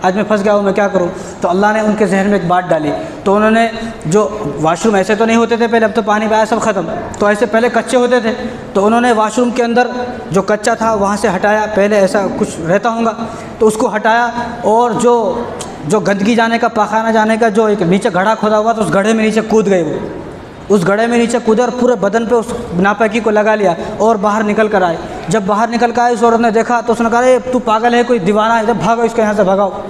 आज मैं फंस गया हूँ, मैं क्या करूँ। तो अल्लाह ने उनके जहन में एक बात डाली। तो उन्होंने जो वाशरूम ऐसे तो नहीं होते थे पहले, अब तो पानी पाया सब ख़त्म, तो ऐसे पहले कच्चे होते थे। तो उन्होंने वाशरूम के अंदर जो कच्चा था वहाँ से हटाया, पहले ऐसा कुछ रहता होगा तो उसको हटाया और जो गंदगी जाने का, पाखाना जाने का जो एक नीचे घड़ा खोदा हुआ तो उस घड़े में नीचे कूद गए। वो उस घड़े में नीचे कूदे और पूरे बदन पे उस नापाकी को लगा लिया और बाहर निकल कर आए। जब बाहर निकल कर आए उस औरत ने देखा तो उसने कहा, तू पागल है, कोई दीवाना है, जब भागो इसको यहाँ से भगाओ।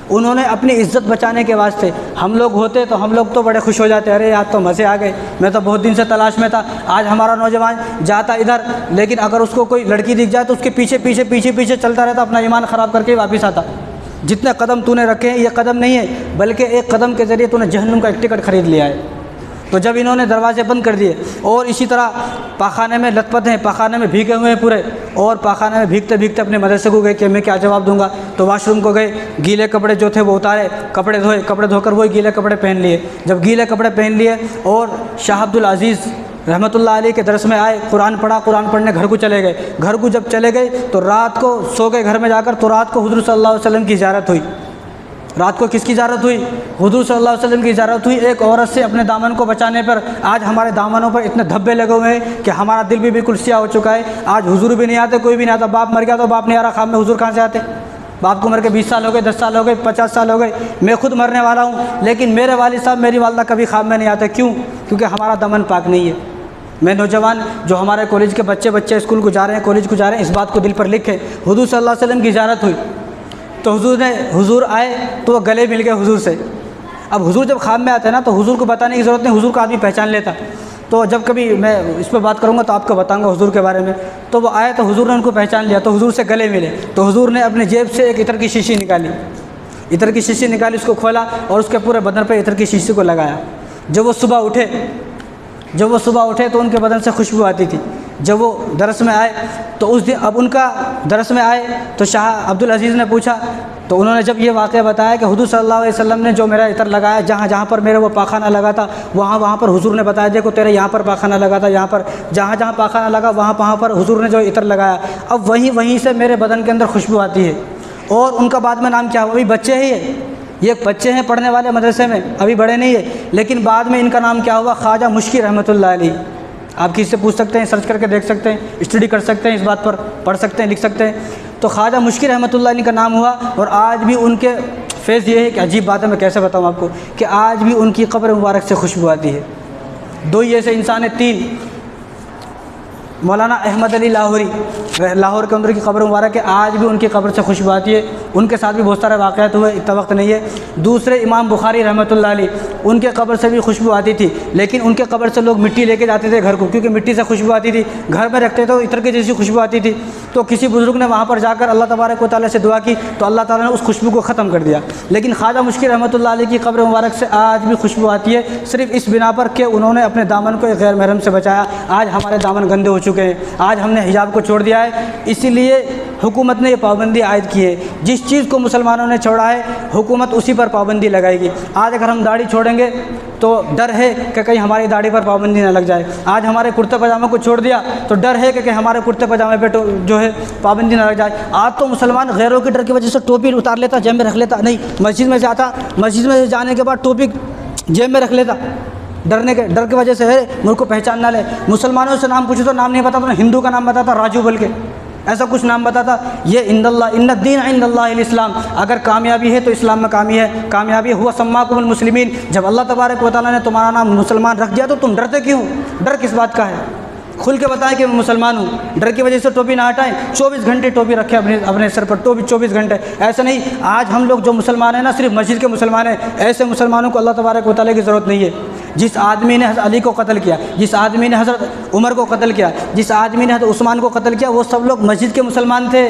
उन्होंने अपनी इज़्ज़त बचाने के वास्ते, हम लोग होते तो हम लोग तो बड़े खुश हो जाते, अरे यार तो मज़े आ गए, मैं तो बहुत दिन से तलाश में था, आज हमारा नौजवान जाता इधर। लेकिन अगर उसको कोई लड़की दिख जाए तो उसके पीछे पीछे पीछे पीछे चलता रहता, अपना ईमान ख़राब करके वापस आता। जितने कदम तूने रखे हैं ये कदम नहीं है, बल्कि एक कदम के ज़रिए तूने जहन्नुम का एक टिकट ख़रीद लिया है। तो जब इन्होंने दरवाज़े बंद कर दिए और इसी तरह पाखाने में लथपथ हैं, पाखाने में भीगे हुए हैं पूरे, और पाखाने में भीगते भीगते अपने मदरसे को गए कि मैं क्या जवाब दूंगा। तो वाशरूम को गए, गीले कपड़े जो थे वो उतारे, कपड़े धोए, कपड़े धोकर वही गीले कपड़े पहन लिए। जब गीले कपड़े पहन लिए और शाह अब्दुल अज़ीज़ रहमतुल्लाह अलैह के दरस में आए, कुरान पढ़ा, कुरान पढ़ने घर को चले गए। घर को जब चले गए तो रात को सो गए घर में जाकर। तो रात को हुज़ूर सल्लल्लाहु अलैहि वसल्लम की ज़ियारत हुई। रात को किसकी ज़ियारत हुई? हुज़ूर सल्लल्लाहु अलैहि वसल्लम की ज़ियारत हुई। एक औरत से अपने दामन को बचाने पर आज हमारे दामनों पर इतने धब्बे लगे हुए हैं कि हमारा दिल भी बिल्कुल सियाह हो चुका है। आज हुज़ूर भी नहीं आते, कोई भी नहीं आता। बाप मर गया तो बाप नहीं आ रहा, खाम में हुज़ूर कहाँ से आते? बाप को मर के 20 साल हो गए, 10 साल हो गए, 50 साल हो गए। मैं खुद मरने वाला हूँ, लेकिन मेरे वालिद साहब, मेरी वालदा कभी खाम में नहीं आते। क्यों? क्योंकि हमारा दामन पाक नहीं है। मैं नौजवान जो हमारे कॉलेज के बच्चे स्कूल को जा रहे हैं, कॉलेज को जा रहे हैं, इस बात को दिल पर लिखे। हुज़ूर सल्लल्लाहु अलैहि वसल्लम की ज़ियारत हुई तो हुज़ूर आए तो वो गले मिल गए हुज़ूर से। अब हुज़ूर जब खाम में आते हैं ना तो हुज़ूर को बताने की ज़रूरत नहीं, हुज़ूर को आदमी पहचान लेता। तो जब कभी मैं इस पर बात करूँगा तो आपको बताऊँगा हुज़ूर के बारे में। तो वो आए तो हुज़ूर ने उनको पहचान लिया, तो हुज़ूर से गले मिले। तो हुज़ूर ने अपने जेब से एक इत्र की शीशी निकाली, इत्र की शीशी निकाली, उसको खोला और उसके पूरे बदन पर इत्र की शीशी को लगाया। जब वो सुबह उठे तो उनके बदन से खुशबू आती थी। जब वो दरस में आए तो उस दिन, अब उनका दरस में आए तो शाह अब्दुल अज़ीज़ ने पूछा, तो उन्होंने जब ये वाक़या बताया कि हुज़ूर सल्लल्लाहु अलैहि वसल्लम ने जो मेरा इत्र लगाया, जहाँ जहाँ पर मेरे वो पाखाना लगा था वहाँ पर हुज़ूर ने बताया, देखो तेरे यहाँ पर पाखाना लगा था, यहाँ पर जहाँ पाखाना लगा वहाँ पर हुज़ूर ने जो इत्र लगाया, अब वहीं से मेरे बदन के अंदर खुशबू आती है। और उनका बाद में नाम क्या हुआ? अभी बच्चे ही है, ये बच्चे हैं पढ़ने वाले मदरसे में, अभी बड़े नहीं है, लेकिन बाद में इनका नाम क्या हुआ? ख्वाजा मुश्की रहमतुल्लाह अलैह। आप किसी से पूछ सकते हैं, सर्च करके देख सकते हैं, स्टडी कर सकते हैं, इस बात पर पढ़ सकते हैं, लिख सकते हैं। तो ख्वाजा मुश्की रहमतुल्लाह अलैह का नाम हुआ। और आज भी उनके फेज़ ये है कि अजीब बात है, मैं कैसे बताऊँ आपको, कि आज भी उनकी क़ब्र मुबारक से खुशबू आती है। दो ही ऐसे इंसान है, तीन, मौलाना अहमद अली लाहौरी, लाहौर के अंदर की क़ब्र मुबारक है, आज भी उनकी क़ब्र से खुशबू आती है। उनके साथ भी बहुत सारे वाक़यात हुए, इतना वक्त नहीं है। दूसरे इमाम बुखारी रहमतुल्लाह अलैह, उनके क़ब्र से भी खुशबू आती थी, लेकिन उनके क़ब्र से लोग मिट्टी लेके जाते थे घर को, क्योंकि मिट्टी से खुशबू आती थी, घर में रखते थे तो इत्र की जैसी खुशबू आती थी। तो किसी बुज़ुर्ग ने वहाँ पर जाकर अल्लाह तबारक व तआला से दुआ की तो अल्लाह ताला ने उस खुशबू को ख़त्म कर दिया। लेकिन ख्वाजा मुश्किल रहमतुल्लाह अलैह की क़ब्र मुबारक से आज भी खुशबू आती है, सिर्फ़ इस बिना पर कि उन्होंने अपने दामन को एक गैर महरम से बचाया। आज हमारे दामन गंदे हो चुके हैं, आज हमने हिजाब को छोड़ दिया है, इसीलिए हुकूमत ने ये पाबंदी आयद की है। जिस चीज़ को मुसलमानों ने छोड़ा है हुकूमत उसी पर पाबंदी लगाएगी। आज अगर हम दाढ़ी छोड़ेंगे तो डर है कि कहीं हमारी दाढ़ी पर पाबंदी ना लग जाए। आज हमारे कुर्ते पजामे को छोड़ दिया तो डर है कि हमारे कुर्ते पजामे पे जो है पाबंदी ना लग जाए। आज तो मुसलमान गैरों के डर की वजह से टोपी उतार लेता, जेब में रख लेता, नहीं मस्जिद में जाता, मस्जिद में जाने के बाद टोपी जेब में रख लेता, डर की वजह से है मुझको पहचान ना ले। मुसलमानों से नाम पूछो तो नाम नहीं बताता, तो हिंदू का नाम बताता राजू बोल के, ऐसा कुछ नाम बताता। ये इन्नद्दीन इंदल्लाहिल इस्लाम, अगर कामयाबी है तो इस्लाम में कामयाबी है। हुआ सम्माकुमुल मुस्लिमीन, जब अल्लाह तबारक व तआला ने तुम्हारा नाम मुसलमान रख दिया तो तुम डरते क्यों? डर किस बात का है? खुल के बताएं कि मैं मुसलमान हूँ। डर की वजह से टोपी ना हटाएं, 24 घंटे टोपी रखें अपने सर पर, टोपी 24 घंटे। ऐसा नहीं, आज हम लोग जो मुसलमान हैं ना सिर्फ मस्जिद के मुसलमान हैं, ऐसे मुसलमानों को अल्लाह तबारक व तआला की ज़रूरत नहीं है। जिस आदमी ने हज़रत अली को कत्ल किया, जिस आदमी ने हज़रत उमर को कत्ल किया, जिस आदमी ने हज़रत उस्मान को कत्ल किया, वो सब लोग मस्जिद के मुसलमान थे।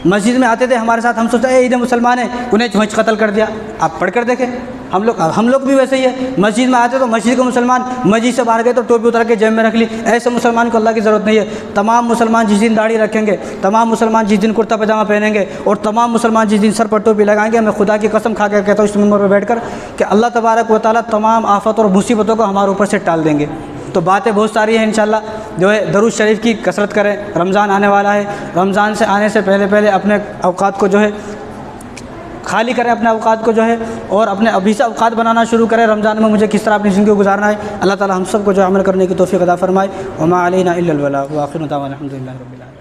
मस्जिद में आते थे हमारे साथ, हम सोचते इधर मुसलमान है, उन्हें कत्ल कर दिया। आप पढ़ कर देखें, हम लोग भी वैसे ही है। मस्जिद में आते तो मस्जिद के मुसलमान, मस्जिद से बाहर गए तो टोपी उतार के जेब में रख ली। ऐसे मुसलमान को अल्लाह की ज़रूरत नहीं है। तमाम मुसलमान जिस दिन दाढ़ी रखेंगे, तमाम मुसलमान जिस दिन कुर्ता पजामा पहनेंगे, और तमाम मुसलमान जिस दिन सर पर टोपी लगाएंगे, मैं खुदा की कसम खा कर कहता हूँ इस मिंबर पर बैठकर कि अल्लाह तबारक व तआला तमाम आफत और मुसीबतों को हमारे ऊपर से टाल देंगे। तो बातें बहुत सारी हैं, इंशाल्लाह जो है दरूद शरीफ की कसरत करें। रमज़ान आने वाला है, रमज़ान से आने से पहले अपने औकात को जो है खाली करें, अपने औकात को जो है, और अपने अभी से औकात बनाना शुरू करें। रमज़ान में मुझे किस तरह अपनी ज़िंदगी को गुजारना है, अल्लाह ताला हम सब को जो अमल करने की तौफ़ीक़ अता फ़रमाए। वमा अलैना इल्लल बलाग़ व आखिरु दावाना अल्हम्दुलिल्लाहि रब्बिल आलमीन।